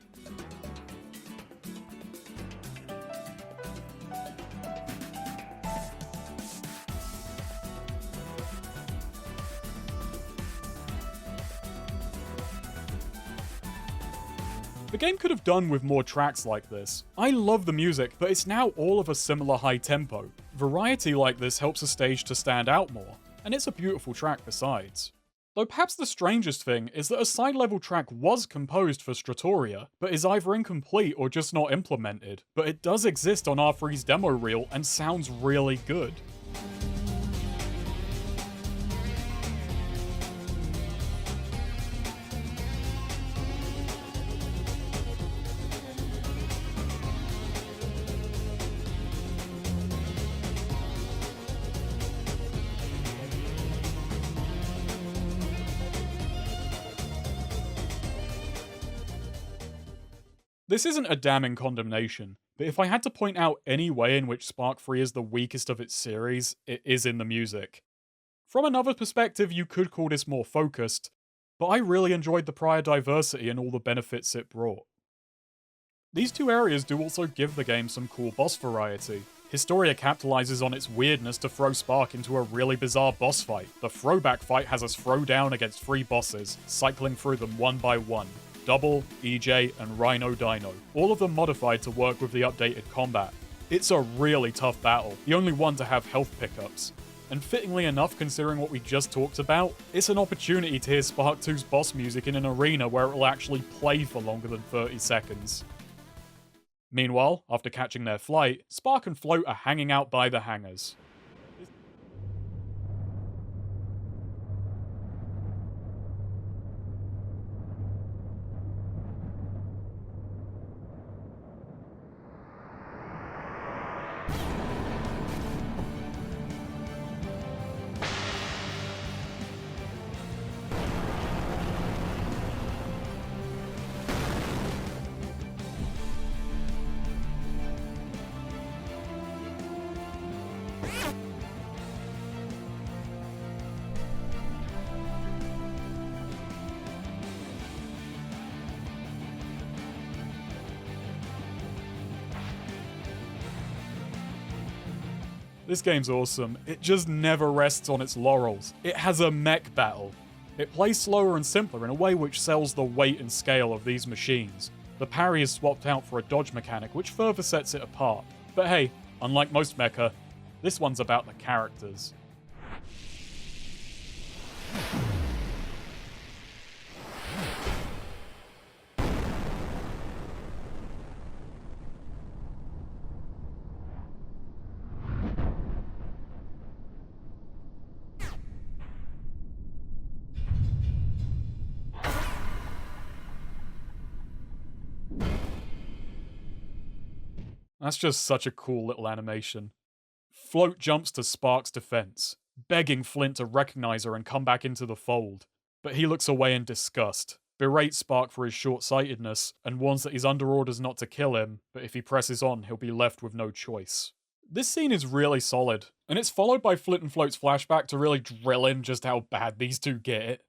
The game could have done with more tracks like this. I love the music, but it's now all of a similar high tempo. Variety like this helps a stage to stand out more, and it's a beautiful track besides. Though perhaps the strangest thing is that a side level track was composed for Stratoria, but is either incomplete or just not implemented. But it does exist on R3's demo reel and sounds really good. This isn't a damning condemnation, but if I had to point out any way in which Spark 3 is the weakest of its series, it is in the music. From another perspective, you could call this more focused, but I really enjoyed the prior diversity and all the benefits it brought. These 2 areas do also give the game some cool boss variety. Historia capitalizes on its weirdness to throw Spark into a really bizarre boss fight. The Throwback fight has us throw down against 3 bosses, cycling through them one by one. Double, EJ, and Rhino Dino, all of them modified to work with the updated combat. It's a really tough battle, the only one to have health pickups. And fittingly enough, considering what we just talked about, it's an opportunity to hear Spark 2's boss music in an arena where it will actually play for longer than 30 seconds. Meanwhile, after catching their flight, Spark and Float are hanging out by the hangars. This game's awesome. It just never rests on its laurels. It has a mech battle. It plays slower and simpler in a way which sells the weight and scale of these machines. The parry is swapped out for a dodge mechanic, which further sets it apart. But hey, unlike most mecha, this one's about the characters. That's just such a cool little animation. Float jumps to Spark's defense, begging Flint to recognize her and come back into the fold, but he looks away in disgust. berates Spark for his short-sightedness, and warns that he's under orders not to kill him, but if he presses on, he'll be left with no choice. This scene is really solid, and it's followed by Flint and Float's flashback to really drill in just how bad these two get it.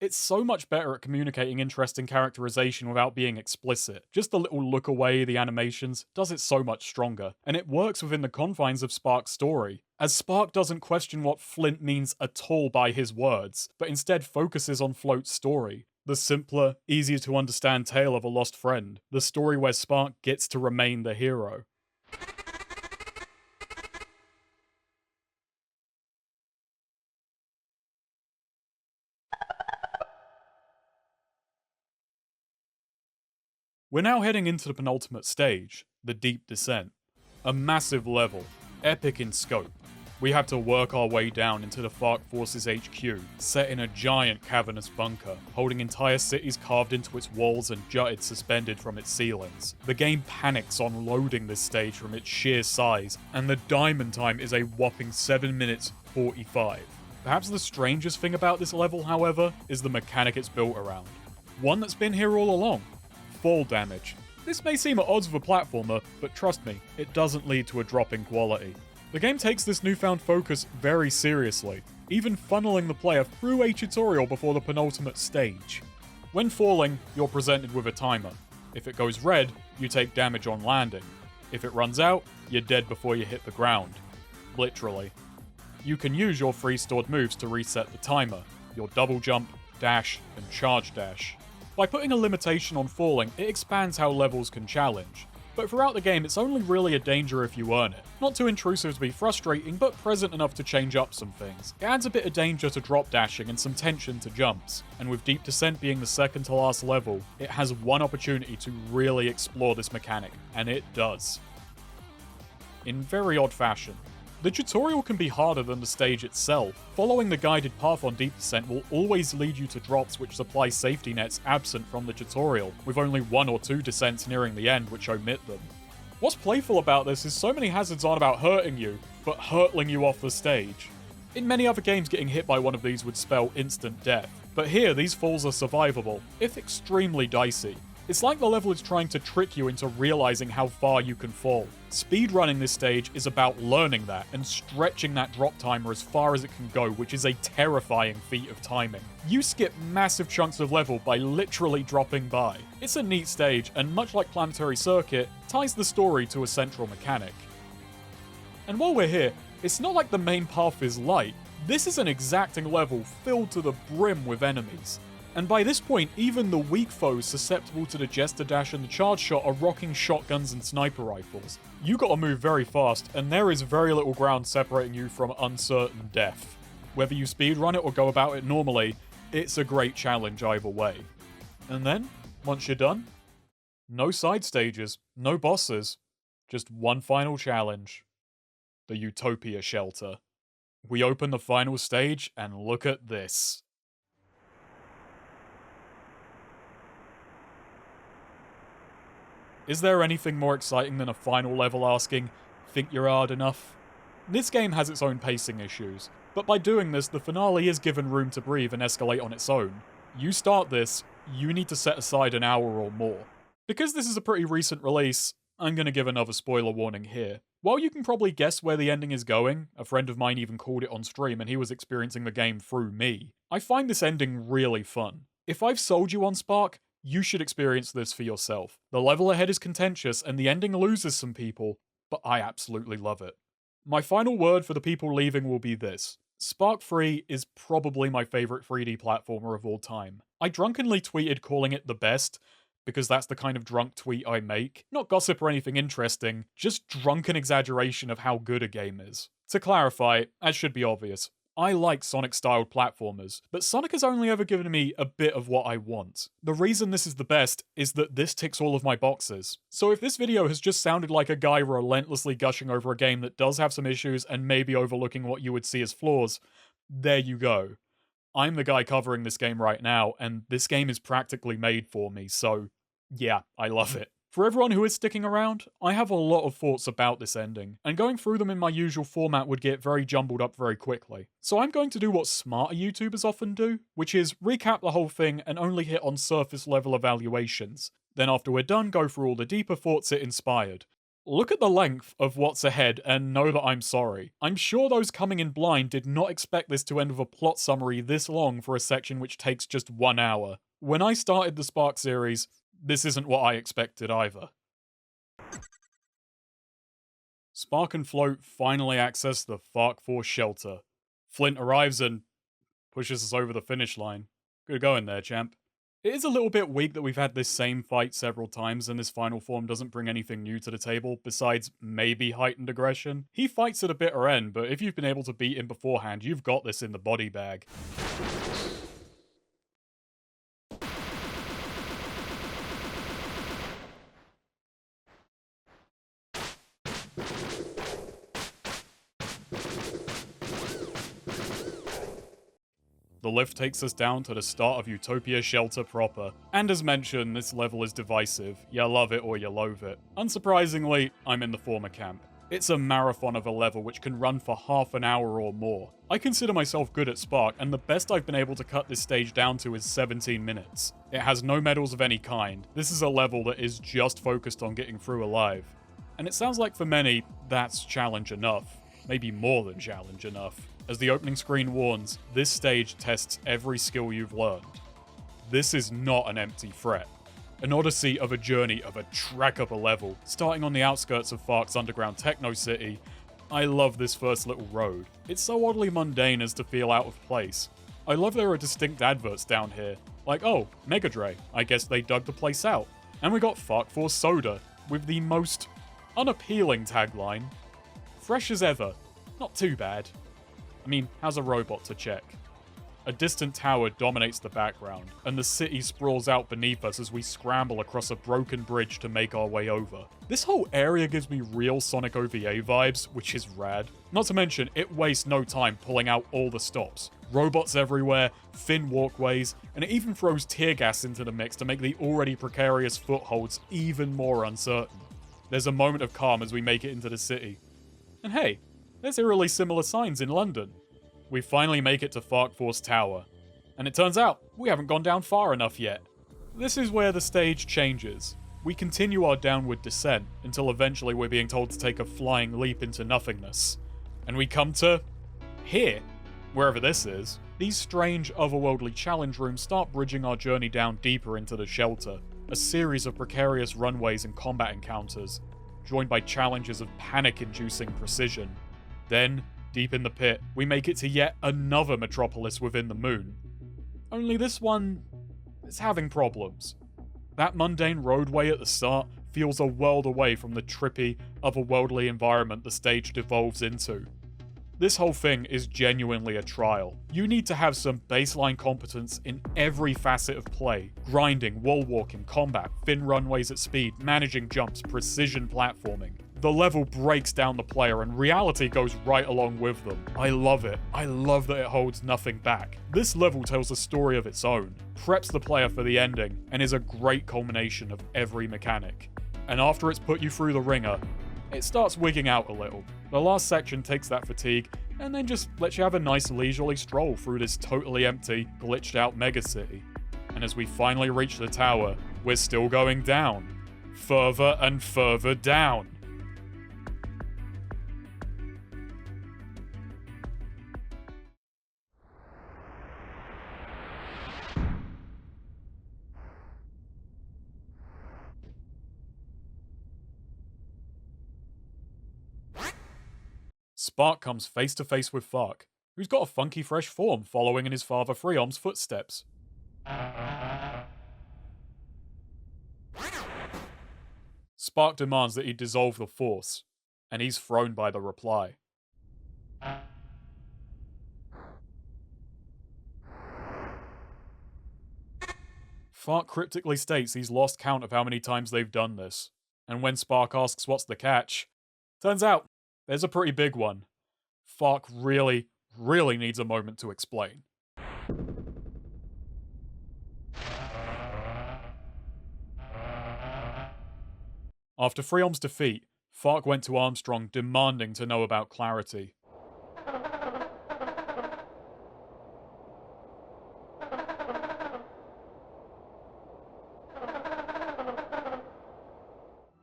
It's so much better at communicating interesting characterization without being explicit. Just the little look away, the animations, does it so much stronger, and it works within the confines of Spark's story, as Spark doesn't question what Flint means at all by his words, but instead focuses on Float's story. The simpler, easier to understand tale of a lost friend, the story where Spark gets to remain the hero. We're now heading into the penultimate stage, the Deep Descent. A massive level, epic in scope. We have to work our way down into the FARC Forces HQ, set in a giant cavernous bunker, holding entire cities carved into its walls and jutted suspended from its ceilings. The game panics on loading this stage from its sheer size, and the diamond time is a whopping 7 minutes 45. Perhaps the strangest thing about this level, however, is the mechanic it's built around. One that's been here all along. Fall damage. This may seem at odds with a platformer, but trust me, it doesn't lead to a drop in quality. The game takes this newfound focus very seriously, even funneling the player through a tutorial before the penultimate stage. When falling, you're presented with a timer. If it goes red, you take damage on landing. If it runs out, you're dead before you hit the ground. Literally. You can use your free stored moves to reset the timer, your double jump, dash, and charge dash. By putting a limitation on falling, it expands how levels can challenge. But throughout the game, it's only really a danger if you earn it. Not too intrusive to be frustrating, but present enough to change up some things. It adds a bit of danger to drop dashing and some tension to jumps. And with Deep Descent being the second to last level, it has one opportunity to really explore this mechanic, and it does. In very odd fashion. The tutorial can be harder than the stage itself. Following the guided path on Deep Descent will always lead you to drops which supply safety nets absent from the tutorial, with only 1 or 2 descents nearing the end which omit them. What's playful about this is so many hazards aren't about hurting you, but hurtling you off the stage. In many other games, getting hit by one of these would spell instant death, but here these falls are survivable, if extremely dicey. It's like the level is trying to trick you into realizing how far you can fall. Speedrunning this stage is about learning that and stretching that drop timer as far as it can go, which is a terrifying feat of timing. You skip massive chunks of level by literally dropping by. It's a neat stage, and much like Planetary Circuit, ties the story to a central mechanic. And while we're here, it's not like the main path is light. This is an exacting level filled to the brim with enemies. And by this point, even the weak foes susceptible to the Jester dash and the charge shot are rocking shotguns and sniper rifles. You gotta move very fast, and there is very little ground separating you from uncertain death. Whether you speedrun it or go about it normally, it's a great challenge either way. And then, once you're done, no side stages, no bosses, just one final challenge. The Utopia shelter. We open the final stage, and look at this. Is there anything more exciting than a final level asking, think you're hard enough? This game has its own pacing issues, but by doing this, the finale is given room to breathe and escalate on its own. You start this, you need to set aside an hour or more. Because this is a pretty recent release, I'm gonna give another spoiler warning here. While you can probably guess where the ending is going, a friend of mine even called it on stream and he was experiencing the game through me, I find this ending really fun. If I've sold you on Spark, you should experience this for yourself. The level ahead is contentious and the ending loses some people, but I absolutely love it. My final word for the people leaving will be this. Spark 3 is probably my favourite 3D platformer of all time. I drunkenly tweeted calling it the best, because that's the kind of drunk tweet I make. Not gossip or anything interesting, just drunken exaggeration of how good a game is. To clarify, as should be obvious, I like Sonic-styled platformers, but Sonic has only ever given me a bit of what I want. The reason this is the best is that this ticks all of my boxes. So if this video has just sounded like a guy relentlessly gushing over a game that does have some issues and maybe overlooking what you would see as flaws, there you go. I'm the guy covering this game right now, and this game is practically made for me, so yeah, I love it. For everyone who is sticking around, I have a lot of thoughts about this ending, and going through them in my usual format would get very jumbled up very quickly. So I'm going to do what smarter YouTubers often do, which is recap the whole thing and only hit on surface level evaluations. Then after we're done, go through all the deeper thoughts it inspired. Look at the length of what's ahead and know that I'm sorry. I'm sure those coming in blind did not expect this to end with a plot summary this long for a section which takes just 1 hour. When I started the Spark series, this isn't what I expected either. Spark and Float finally access the Fark Force shelter. Flint arrives and pushes us over the finish line. Good going there, champ. It is a little bit weak that we've had this same fight several times and this final form doesn't bring anything new to the table, besides maybe heightened aggression. He fights at a bitter end, but if you've been able to beat him beforehand, you've got this in the body bag. The lift takes us down to the start of Utopia shelter proper, and as mentioned, this level is divisive. You love it or you loathe it. Unsurprisingly, I'm in the former camp. It's a marathon of a level which can run for half an hour or more. I consider myself good at Spark, and the best I've been able to cut this stage down to is 17 minutes. It has no medals of any kind. This is a level that is just focused on getting through alive. And it sounds like for many, that's challenge enough. Maybe more than challenge enough. As the opening screen warns, this stage tests every skill you've learned. This is not an empty threat. An odyssey of a journey of a trek up a level, starting on the outskirts of Fark's underground techno city. I love this first little road. It's so oddly mundane as to feel out of place. I love there are distinct adverts down here, like, oh, Mega Dre, I guess they dug the place out. And we got Fark Force Soda, with the most unappealing tagline. Fresh as ever, not too bad. I mean, how's a robot to check? A distant tower dominates the background, and the city sprawls out beneath us as we scramble across a broken bridge to make our way over. This whole area gives me real Sonic OVA vibes, which is rad. Not to mention, it wastes no time pulling out all the stops. Robots everywhere, thin walkways, and it even throws tear gas into the mix to make the already precarious footholds even more uncertain. There's a moment of calm as we make it into the city. And hey, there's eerily similar signs in London. We finally make it to Fark Force Tower, and it turns out we haven't gone down far enough yet. This is where the stage changes. We continue our downward descent until eventually we're being told to take a flying leap into nothingness. And we come to here, wherever this is. These strange otherworldly challenge rooms start bridging our journey down deeper into the shelter, a series of precarious runways and combat encounters, joined by challenges of panic-inducing precision. Then, deep in the pit, we make it to yet another metropolis within the moon. Only this one is having problems. That mundane roadway at the start feels a world away from the trippy, otherworldly environment the stage devolves into. This whole thing is genuinely a trial. You need to have some baseline competence in every facet of play. Grinding, wall walking, combat, thin runways at speed, managing jumps, precision platforming. The level breaks down the player and reality goes right along with them. I love it. I love that it holds nothing back. This level tells a story of its own, preps the player for the ending, and is a great culmination of every mechanic. And after it's put you through the ringer, it starts wigging out a little. The last section takes that fatigue and then just lets you have a nice leisurely stroll through this totally empty, glitched out megacity. And as we finally reach the tower, we're still going down. Further and further down. Spark comes face to face with Fark, who's got a funky fresh form following in his father Freom's footsteps. Spark demands that he dissolve the Force, and he's thrown by the reply. Fark cryptically states he's lost count of how many times they've done this, and when Spark asks what's the catch, turns out there's a pretty big one. Fark really needs a moment to explain. After Freon's defeat, Fark went to Armstrong demanding to know about Clarity.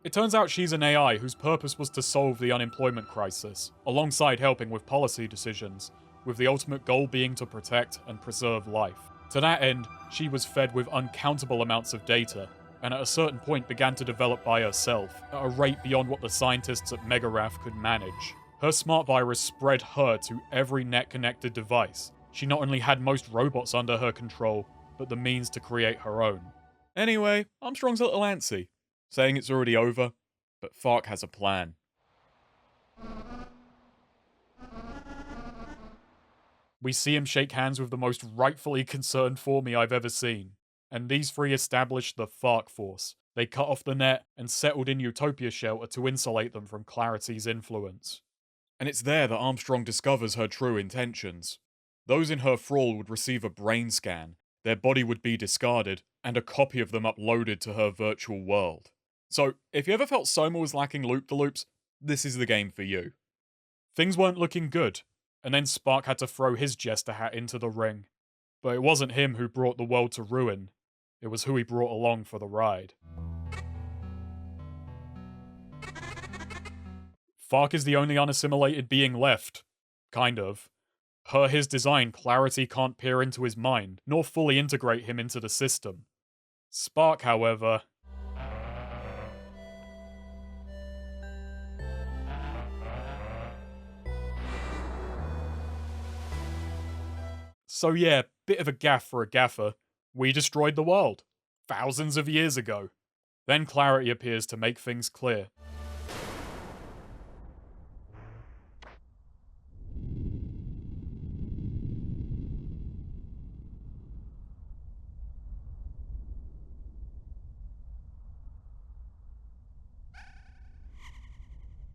It turns out she's an AI whose purpose was to solve the unemployment crisis, alongside helping with policy decisions, with the ultimate goal being to protect and preserve life. To that end, she was fed with uncountable amounts of data, and at a certain point began to develop by herself, at a rate beyond what the scientists at Megarath could manage. Her smart virus spread her to every net-connected device. She not only had most robots under her control, but the means to create her own. Anyway, Armstrong's a little antsy, saying it's already over, but Fark has a plan. We see him shake hands with the most rightfully concerned Formie I've ever seen, and these three established the Fark Force. They cut off the net and settled in Utopia shelter to insulate them from Clarity's influence. And it's there that Armstrong discovers her true intentions. Those in her thrall would receive a brain scan, their body would be discarded, and a copy of them uploaded to her virtual world. So, if you ever felt Soma was lacking loop-de-loops, this is the game for you. Things weren't looking good, and then Spark had to throw his Jester hat into the ring. But it wasn't him who brought the world to ruin, it was who he brought along for the ride. Fark is the only unassimilated being left. Kind of. Per his design, Clarity can't peer into his mind, nor fully integrate him into the system. Spark, however... So yeah, bit of a gaff for a gaffer. We destroyed the world. Thousands of years ago. Then Clarity appears to make things clear.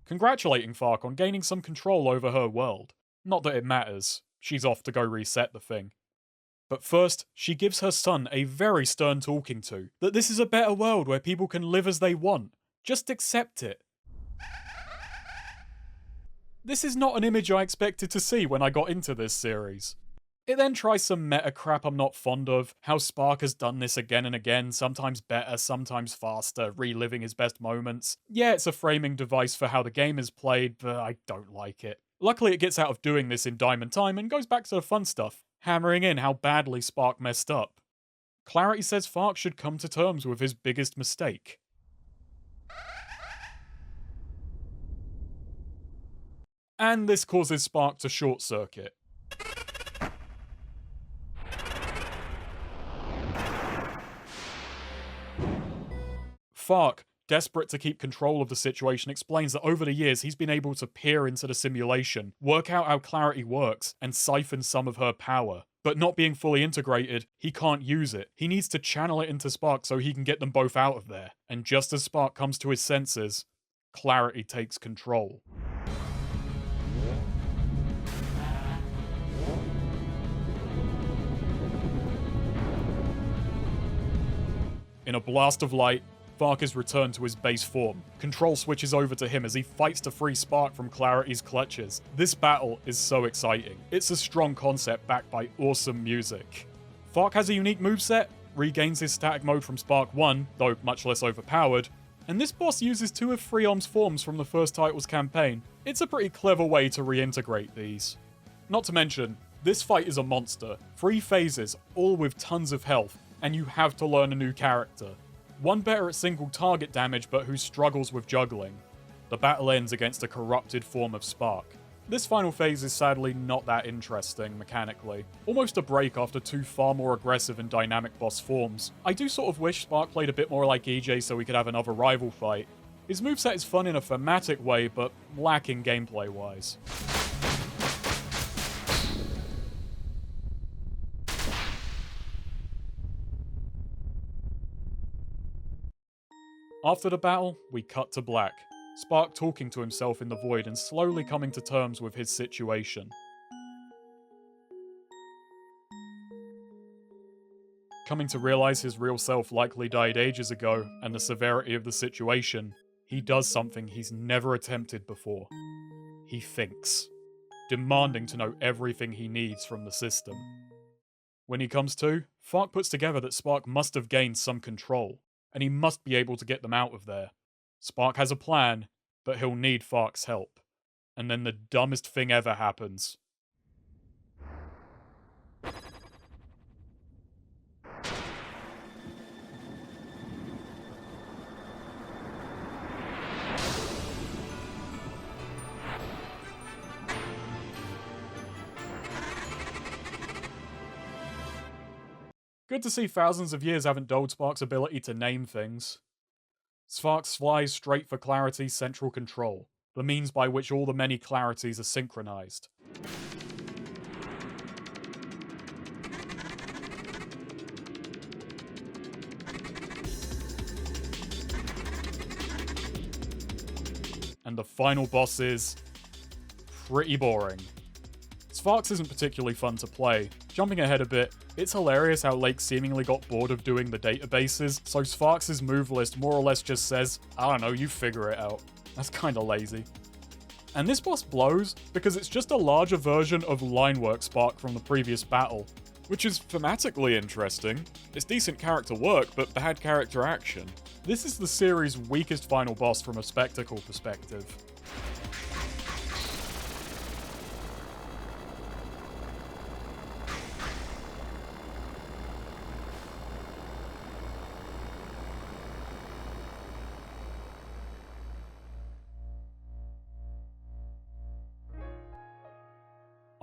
Congratulating Fark on gaining some control over her world. Not that it matters. She's off to go reset the thing. But first, she gives her son a very stern talking to, that this is a better world where people can live as they want. Just accept it. This is not an image I expected to see when I got into this series. It then tries some meta crap I'm not fond of, how Spark has done this again and again, sometimes better, sometimes faster, reliving his best moments. Yeah, it's a framing device for how the game is played, but I don't like it. Luckily, it gets out of doing this in Diamond Time and goes back to the fun stuff, hammering in how badly Spark messed up. Clarity says Fark should come to terms with his biggest mistake. And this causes Spark to short-circuit. Fark, desperate to keep control of the situation, explains that over the years he's been able to peer into the simulation, work out how Clarity works, and siphon some of her power. But not being fully integrated, he can't use it. He needs to channel it into Spark so he can get them both out of there. And just as Spark comes to his senses, Clarity takes control. In a blast of light, Fark is returned to his base form. Control switches over to him as he fights to free Spark from Clarity's clutches. This battle is so exciting. It's a strong concept backed by awesome music. Fark has a unique moveset, regains his static mode from Spark 1, though much less overpowered, and this boss uses 2 of Freon's forms from the first title's campaign. It's a pretty clever way to reintegrate these. Not to mention, this fight is a monster. 3 phases, all with tons of health, and you have to learn a new character. One better at single target damage but who struggles with juggling. The battle ends against a corrupted form of Spark. This final phase is sadly not that interesting mechanically. Almost a break after 2 far more aggressive and dynamic boss forms. I do sort of wish Spark played a bit more like EJ so we could have another rival fight. His moveset is fun in a thematic way but lacking gameplay wise. After the battle, we cut to black. Spark talking to himself in the void and slowly coming to terms with his situation. Coming to realize his real self likely died ages ago, and the severity of the situation, he does something he's never attempted before. He thinks, demanding to know everything he needs from the system. When he comes to, Fark puts together that Spark must have gained some control, and he must be able to get them out of there. Spark has a plan, but he'll need Fark's help. And then the dumbest thing ever happens. Good to see thousands of years haven't dulled Spark's ability to name things. Spark flies straight for Clarity's central control, the means by which all the many Clarities are synchronized. And the final boss is pretty boring. Sparks isn't particularly fun to play. Jumping ahead a bit, it's hilarious how Lake seemingly got bored of doing the databases, so Sparks' move list more or less just says, I don't know, you figure it out. That's kinda lazy. And this boss blows because it's just a larger version of Linework Spark from the previous battle, which is thematically interesting. It's decent character work, but bad character action. This is the series' weakest final boss from a spectacle perspective.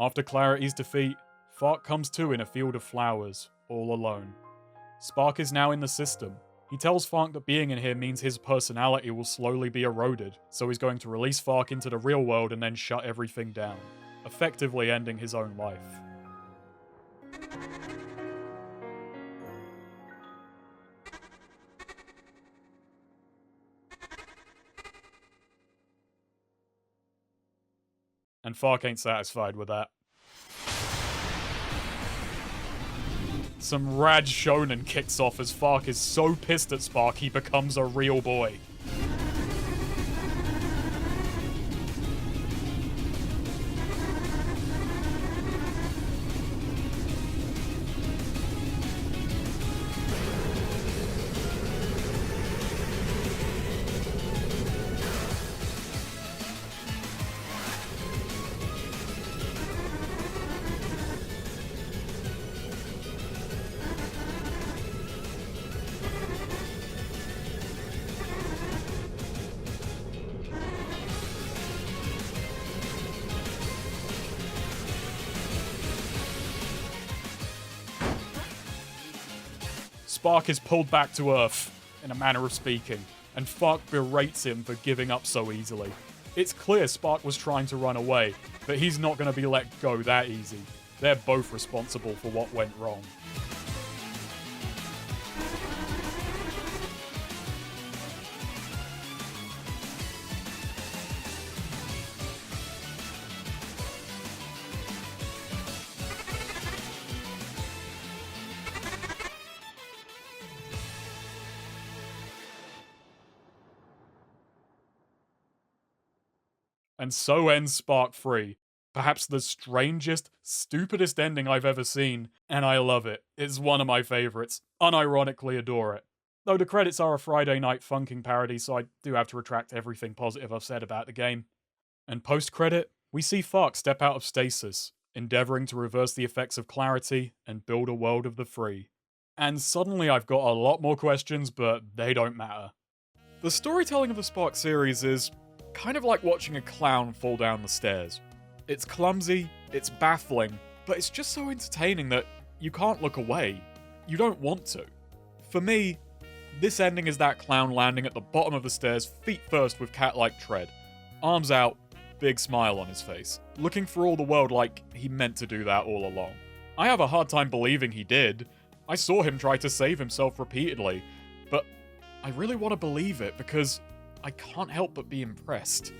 After Clarity's defeat, Fark comes to in a field of flowers, all alone. Spark is now in the system. He tells Fark that being in here means his personality will slowly be eroded, so he's going to release Fark into the real world and then shut everything down, effectively ending his own life. And Fark ain't satisfied with that. Some rad shonen kicks off as Fark is so pissed at Spark he becomes a real boy. Spark is pulled back to Earth, in a manner of speaking, and Fark berates him for giving up so easily. It's clear Spark was trying to run away, but he's not going to be let go that easy. They're both responsible for what went wrong. And so ends Spark 3. Perhaps the strangest, stupidest ending I've ever seen, and I love it. It's one of my favourites. Unironically adore it. Though the credits are a Friday night funking parody, so I do have to retract everything positive I've said about the game. And post-credit, we see Fark step out of stasis, endeavouring to reverse the effects of Clarity and build a world of the free. And suddenly I've got a lot more questions, but they don't matter. The storytelling of the Spark series is kind of like watching a clown fall down the stairs. It's clumsy, it's baffling, but it's just so entertaining that you can't look away. You don't want to. For me, this ending is that clown landing at the bottom of the stairs, feet first with cat-like tread. Arms out, big smile on his face, looking for all the world like he meant to do that all along. I have a hard time believing he did. I saw him try to save himself repeatedly, but I really want to believe it because I can't help but be impressed.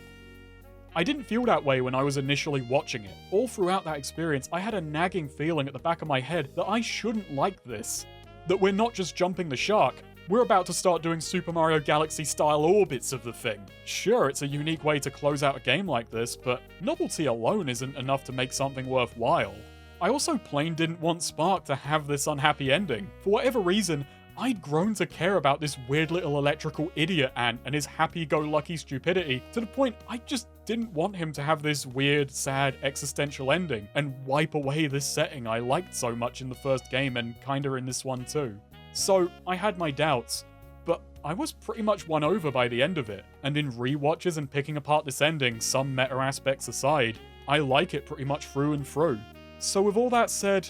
I didn't feel that way when I was initially watching it. All throughout that experience, I had a nagging feeling at the back of my head that I shouldn't like this. That we're not just jumping the shark, We're about to start doing Super Mario Galaxy style orbits of the thing. Sure, it's a unique way to close out a game like this, but novelty alone isn't enough to make something worthwhile. I also plain didn't want Spark to have this unhappy ending. For whatever reason, I'd grown to care about this weird little electrical idiot ant and his happy-go-lucky stupidity to the point I just didn't want him to have this weird, sad, existential ending and wipe away this setting I liked so much in the first game and kinda in this one too. So I had my doubts, but I was pretty much won over by the end of it, and in rewatches and picking apart this ending, some meta aspects aside, I like it pretty much through and through. So with all that said,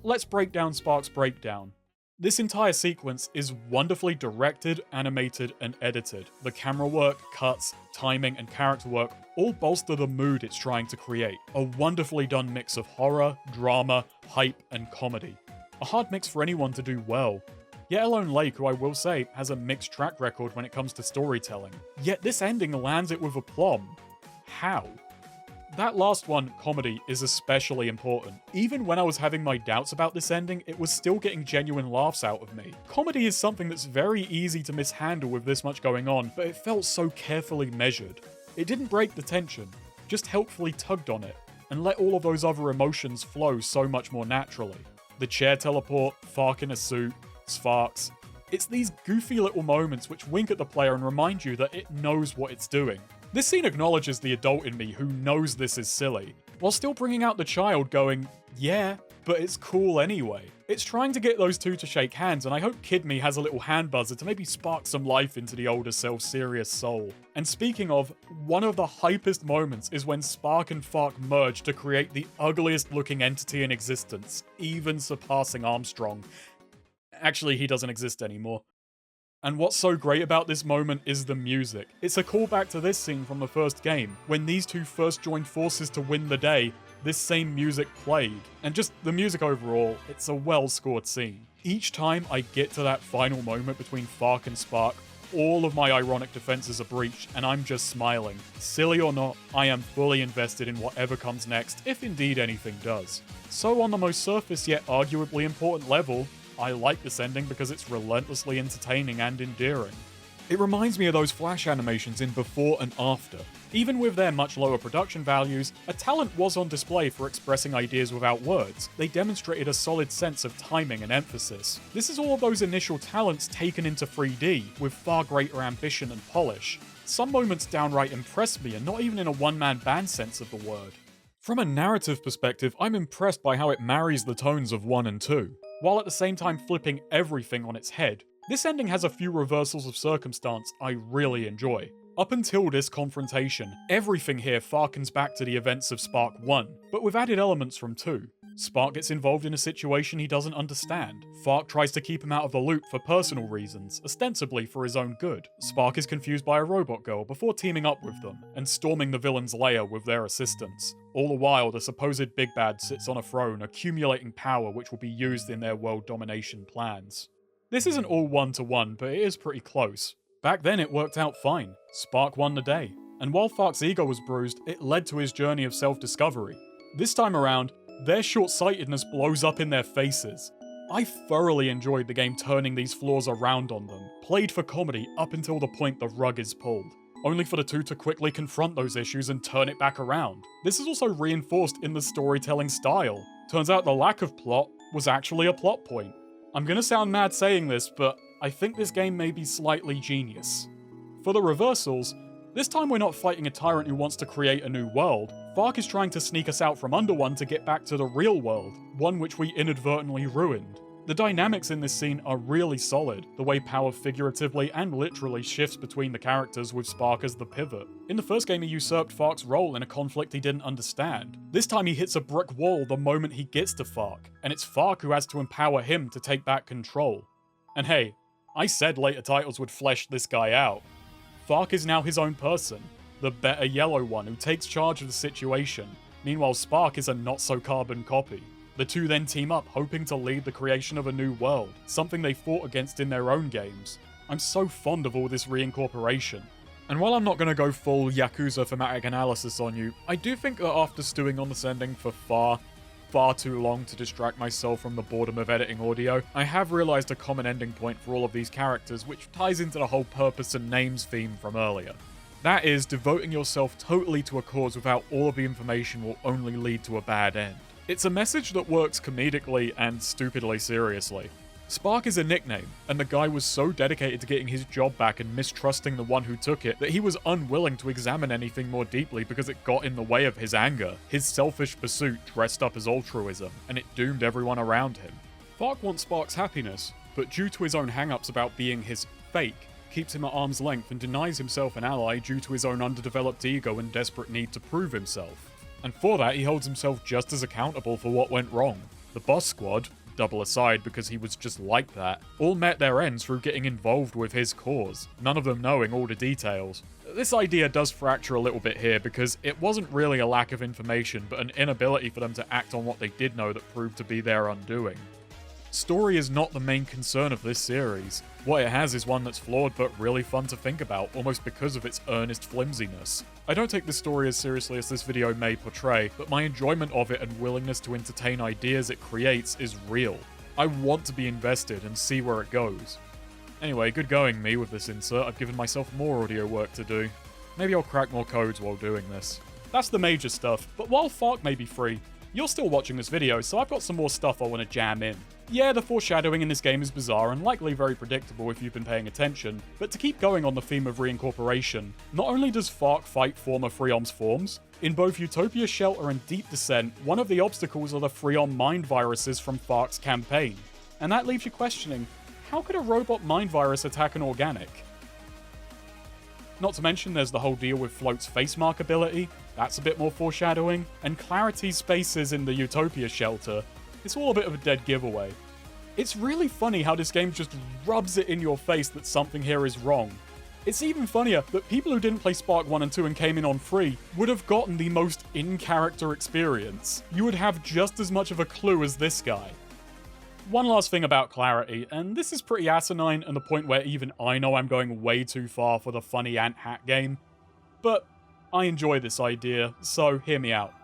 let's break down Spark's breakdown. This entire sequence is wonderfully directed, animated, and edited. The camera work, cuts, timing, and character work all bolster the mood it's trying to create. A wonderfully done mix of horror, drama, hype, and comedy. A hard mix for anyone to do well. Yet alone Lake, who I will say, has a mixed track record when it comes to storytelling. Yet this ending lands it with aplomb. How? That last one, comedy, is especially important. Even when I was having my doubts about this ending, it was still getting genuine laughs out of me. Comedy is something that's very easy to mishandle with this much going on, but it felt so carefully measured. It didn't break the tension, just helpfully tugged on it, and let all of those other emotions flow so much more naturally. The chair teleport, Fark in a suit, Sparks. It's these goofy little moments which wink at the player and remind you that it knows what it's doing. This scene acknowledges the adult in me who knows this is silly, while still bringing out the child going, yeah, but it's cool anyway. It's trying to get those two to shake hands, and I hope Kid Me has a little hand buzzer to maybe spark some life into the older self-serious soul. And speaking of, one of the hypest moments is when Spark and Fark merge to create the ugliest looking entity in existence, even surpassing Armstrong. Actually, he doesn't exist anymore. And what's so great about this moment is the music. It's a callback to this scene from the first game. When these two first joined forces to win the day, this same music played. And just the music overall, it's a well-scored scene. Each time I get to that final moment between Fark and Spark, all of my ironic defenses are breached, and I'm just smiling. Silly or not, I am fully invested in whatever comes next, if indeed anything does. So on the most surface yet arguably important level, I like this ending because it's relentlessly entertaining and endearing. It reminds me of those Flash animations in Before and After. Even with their much lower production values, a talent was on display for expressing ideas without words. They demonstrated a solid sense of timing and emphasis. This is all of those initial talents taken into 3D, with far greater ambition and polish. Some moments downright impressed me, and not even in a one-man band sense of the word. From a narrative perspective, I'm impressed by how it marries the tones of 1 and 2, while at the same time flipping everything on its head. This ending has a few reversals of circumstance I really enjoy. Up until this confrontation, everything here harkens back to the events of Spark 1, but with added elements from 2. Spark gets involved in a situation he doesn't understand. Fark tries to keep him out of the loop for personal reasons, ostensibly for his own good. Spark is confused by a robot girl before teaming up with them, and storming the villain's lair with their assistance. All the while, the supposed big bad sits on a throne, accumulating power which will be used in their world domination plans. This isn't all one-to-one, but it is pretty close. Back then it worked out fine. Spark won the day. And while Fark's ego was bruised, it led to his journey of self-discovery. This time around, their short-sightedness blows up in their faces. I thoroughly enjoyed the game turning these flaws around on them, played for comedy up until the point the rug is pulled, only for the two to quickly confront those issues and turn it back around. This is also reinforced in the storytelling style. Turns out the lack of plot was actually a plot point. I'm gonna sound mad saying this, but I think this game may be slightly genius. For the reversals, this time we're not fighting a tyrant who wants to create a new world. Fark is trying to sneak us out from under one to get back to the real world, one which we inadvertently ruined. The dynamics in this scene are really solid, the way power figuratively and literally shifts between the characters with Spark as the pivot. In the first game he usurped Fark's role in a conflict he didn't understand. This time he hits a brick wall the moment he gets to Fark, and it's Fark who has to empower him to take back control. And hey, I said later titles would flesh this guy out. Fark is now his own person, the better yellow one who takes charge of the situation. Meanwhile, Spark is a not-so-carbon copy. The two then team up, hoping to lead the creation of a new world, something they fought against in their own games. I'm so fond of all this reincorporation. And while I'm not going to go full Yakuza thematic analysis on you, I do think that after stewing on this ending for far far too long to distract myself from the boredom of editing audio, I have realized a common ending point for all of these characters, which ties into the whole purpose and names theme from earlier. That is, devoting yourself totally to a cause without all of the information will only lead to a bad end. It's a message that works comedically and stupidly seriously. Spark is a nickname, and the guy was so dedicated to getting his job back and mistrusting the one who took it that he was unwilling to examine anything more deeply because it got in the way of his anger, his selfish pursuit dressed up as altruism, and it doomed everyone around him. Fark wants Spark's happiness, but due to his own hang-ups about being his fake, keeps him at arm's length and denies himself an ally due to his own underdeveloped ego and desperate need to prove himself. And for that, he holds himself just as accountable for what went wrong. The boss squad, double aside because he was just like that, all met their ends through getting involved with his cause, none of them knowing all the details. This idea does fracture a little bit here because it wasn't really a lack of information, but an inability for them to act on what they did know that proved to be their undoing. Story is not the main concern of this series. What it has is one that's flawed but really fun to think about, almost because of its earnest flimsiness. I don't take this story as seriously as this video may portray, but my enjoyment of it and willingness to entertain ideas it creates is real. I want to be invested and see where it goes. Anyway, good going me with this insert. I've given myself more audio work to do. Maybe I'll crack more codes while doing this. That's the major stuff, but while Fark may be free, you're still watching this video, so I've got some more stuff I want to jam in. Yeah, the foreshadowing in this game is bizarre and likely very predictable if you've been paying attention, but to keep going on the theme of reincorporation, not only does Fark fight former Freom's forms, in both Utopia Shelter and Deep Descent, one of the obstacles are the Freom mind viruses from Fark's campaign. And that leaves you questioning, how could a robot mind virus attack an organic? Not to mention there's the whole deal with Float's face mark ability, that's a bit more foreshadowing, and Clarity's spaces in the Utopia Shelter. It's all a bit of a dead giveaway. It's really funny how this game just rubs it in your face that something here is wrong. It's even funnier that people who didn't play Spark 1 and 2 and came in on free would have gotten the most in-character experience. You would have just as much of a clue as this guy. One last thing about Clarity, and this is pretty asinine and the point where even I know I'm going way too far for the funny ant hat game, but I enjoy this idea, so hear me out.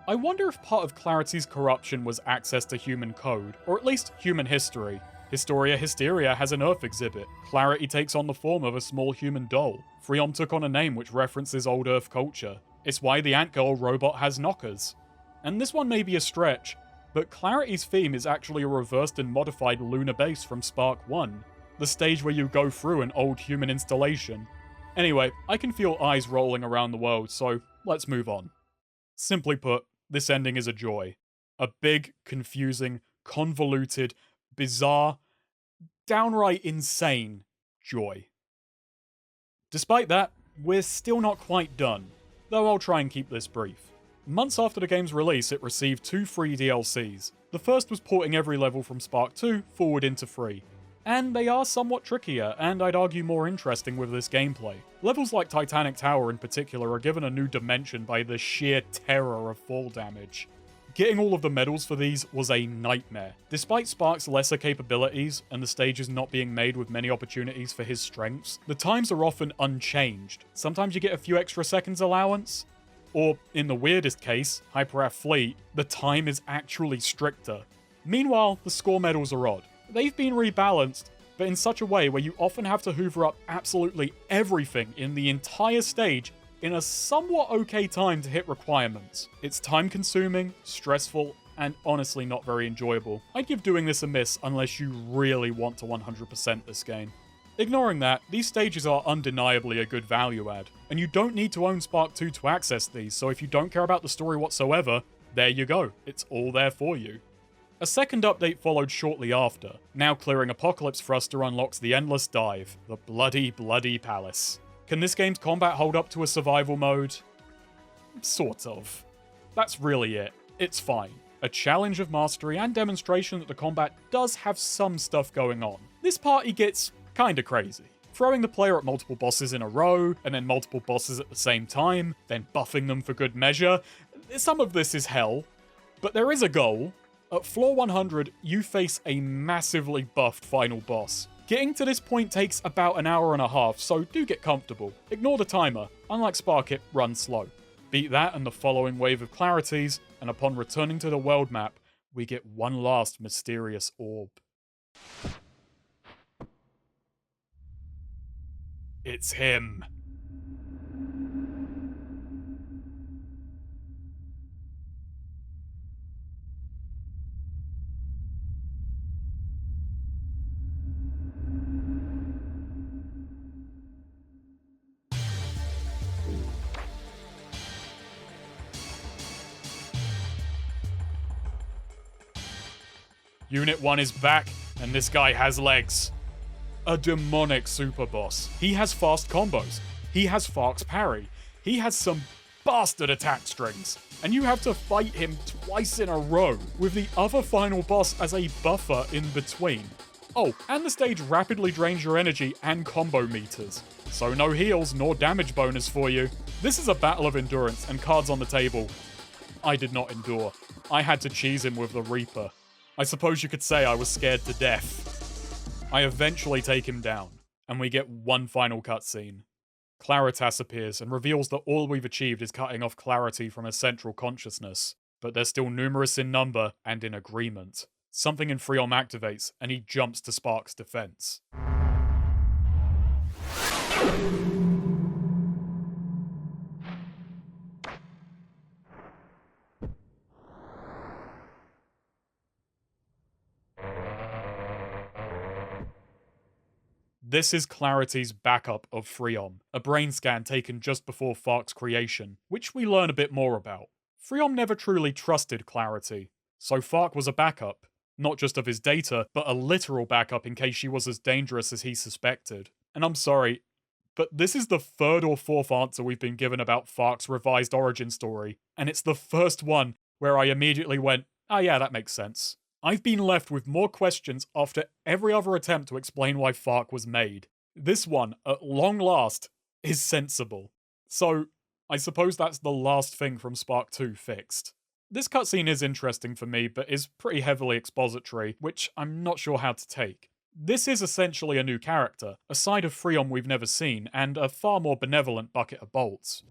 I wonder if part of Clarity's corruption was access to human code, or at least human history. Historia Hysteria has an Earth exhibit. Clarity takes on the form of a small human doll. Freom took on a name which references old Earth culture. It's why the Ant Girl robot has knockers. And this one may be a stretch, but Clarity's theme is actually a reversed and modified lunar base from Spark 1, the stage where you go through an old human installation. Anyway, I can feel eyes rolling around the world, so let's move on. Simply put, this ending is a joy. A big, confusing, convoluted, bizarre, downright insane joy. Despite that, we're still not quite done, though I'll try and keep this brief. Months after the game's release, it received 2 free DLCs. The first was porting every level from Spark 2 forward into free. And they are somewhat trickier, and I'd argue more interesting with this gameplay. Levels like Titanic Tower in particular are given a new dimension by the sheer terror of fall damage. Getting all of the medals for these was a nightmare. Despite Spark's lesser capabilities, and the stages not being made with many opportunities for his strengths, the times are often unchanged. Sometimes you get a few extra seconds allowance, or, in the weirdest case, Hyperath Fleet, the time is actually stricter. Meanwhile, the score medals are odd. They've been rebalanced, but in such a way where you often have to hoover up absolutely everything in the entire stage in a somewhat okay time to hit requirements. It's time-consuming, stressful, and honestly not very enjoyable. I'd give doing this a miss unless you really want to 100% this game. Ignoring that, these stages are undeniably a good value add, and you don't need to own Spark 2 to access these, so if you don't care about the story whatsoever, there you go, it's all there for you. A second update followed shortly after. Now clearing Apocalypse Thruster unlocks the Endless Dive, the bloody palace. Can this game's combat hold up to a survival mode? Sort of. That's really it. It's fine. A challenge of mastery and demonstration that the combat does have some stuff going on. This party gets kinda crazy. Throwing the player at multiple bosses in a row, and then multiple bosses at the same time, then buffing them for good measure. Some of this is hell, but there is a goal. At floor 100, you face a massively buffed final boss. Getting to this point takes about an hour and a half, so do get comfortable. Ignore the timer. Unlike Spark, it runs slow. Beat that and the following wave of clarities, and upon returning to the world map, we get one last mysterious orb. It's him. Unit 1 is back, and this guy has legs. A demonic super boss. He has fast combos. He has Fark's parry. He has some bastard attack strings. And you have to fight him twice in a row, with the other final boss as a buffer in between. Oh, and the stage rapidly drains your energy and combo meters. So no heals nor damage bonus for you. This is a battle of endurance, and cards on the table. I did not endure. I had to cheese him with the Reaper. I suppose you could say I was scared to death. I eventually take him down, and we get one final cutscene. Claritas appears and reveals that all we've achieved is cutting off Clarity from her central consciousness, but they're still numerous in number and in agreement. Something in Freom activates, and he jumps to Spark's defense. This is Clarity's backup of Freom, a brain scan taken just before Fark's creation, which we learn a bit more about. Freom never truly trusted Clarity, so Fark was a backup, not just of his data, but a literal backup in case she was as dangerous as he suspected. And I'm sorry, but this is the third or fourth answer we've been given about Fark's revised origin story, and it's the first one where I immediately went, ah yeah, that makes sense. I've been left with more questions after every other attempt to explain why Fark was made. This one, at long last, is sensible. So, I suppose that's the last thing from Spark 2 fixed. This cutscene is interesting for me, but is pretty heavily expository, which I'm not sure how to take. This is essentially a new character, a side of Freom we've never seen, and a far more benevolent bucket of bolts.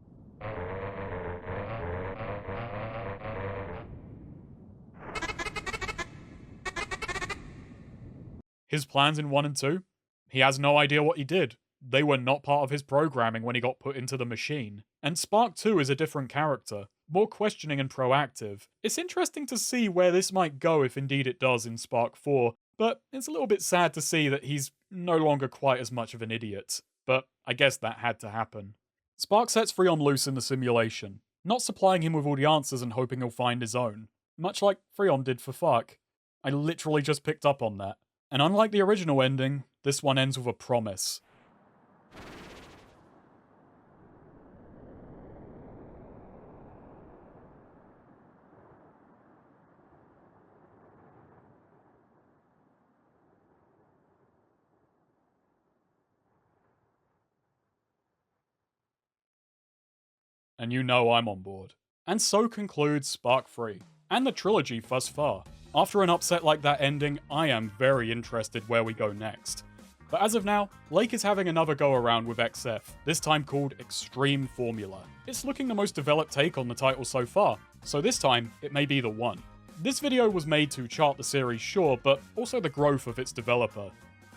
His plans in 1 and 2? He has no idea what he did. They were not part of his programming when he got put into the machine. And Spark 2 is a different character, more questioning and proactive. It's interesting to see where this might go if indeed it does in Spark 4, but it's a little bit sad to see that he's no longer quite as much of an idiot. But I guess that had to happen. Spark sets Freom loose in the simulation, not supplying him with all the answers and hoping he'll find his own. Much like Freom did for Fark. I literally just picked up on that. And unlike the original ending, this one ends with a promise. And you know I'm on board. And so concludes Spark 3, and the trilogy thus far. After an upset like that ending, I am very interested where we go next. But as of now, Lake is having another go around with XF, this time called Extreme Formula. It's looking the most developed take on the title so far, so this time it may be the one. This video was made to chart the series, sure, but also the growth of its developer.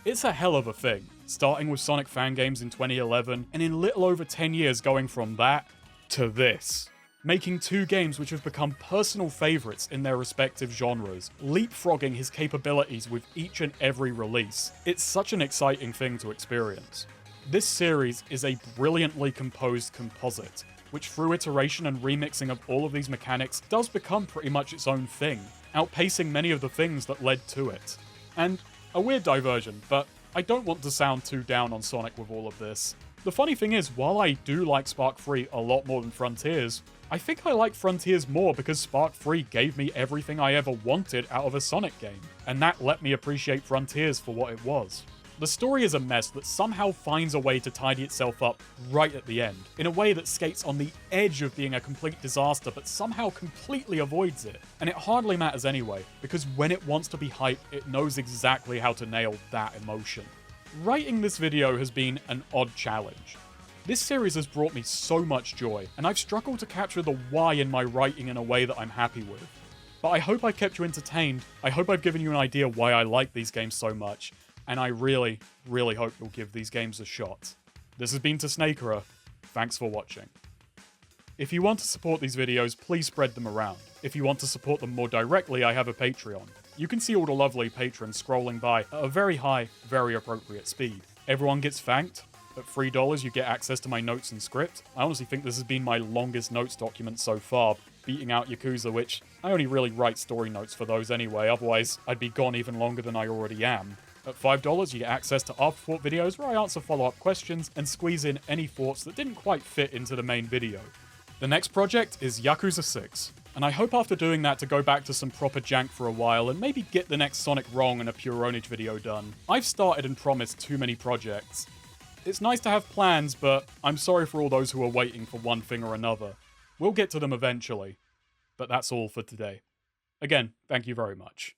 It's a hell of a thing, starting with Sonic fan games in 2011, and in little over 10 years going from that to this. Making 2 games which have become personal favourites in their respective genres, leapfrogging his capabilities with each and every release. It's such an exciting thing to experience. This series is a brilliantly composed composite, which through iteration and remixing of all of these mechanics does become pretty much its own thing, outpacing many of the things that led to it. And a weird diversion, but I don't want to sound too down on Sonic with all of this. The funny thing is, while I do like Spark 3 a lot more than Frontiers, I think I like Frontiers more because Spark 3 gave me everything I ever wanted out of a Sonic game, and that let me appreciate Frontiers for what it was. The story is a mess that somehow finds a way to tidy itself up right at the end, in a way that skates on the edge of being a complete disaster but somehow completely avoids it. And it hardly matters anyway, because when it wants to be hype, it knows exactly how to nail that emotion. Writing this video has been an odd challenge. This series has brought me so much joy, and I've struggled to capture the why in my writing in a way that I'm happy with. But I hope I've kept you entertained, I hope I've given you an idea why I like these games so much, and I really, really hope you'll give these games a shot. This has been Snakerer. Thanks for watching. If you want to support these videos, please spread them around. If you want to support them more directly, I have a Patreon. You can see all the lovely patrons scrolling by at a very high, very appropriate speed. Everyone gets thanked. At $3, you get access to my notes and script. I honestly think this has been my longest notes document so far, beating out Yakuza, which I only really write story notes for those anyway, otherwise I'd be gone even longer than I already am. At $5, you get access to afterthought videos where I answer follow-up questions and squeeze in any thoughts that didn't quite fit into the main video. The next project is Yakuza 6, and I hope after doing that to go back to some proper jank for a while and maybe get the next Sonic Wrong and a Pure Ownage video done. I've started and promised too many projects. It's nice to have plans, but I'm sorry for all those who are waiting for one thing or another. We'll get to them eventually, but that's all for today. Again, thank you very much.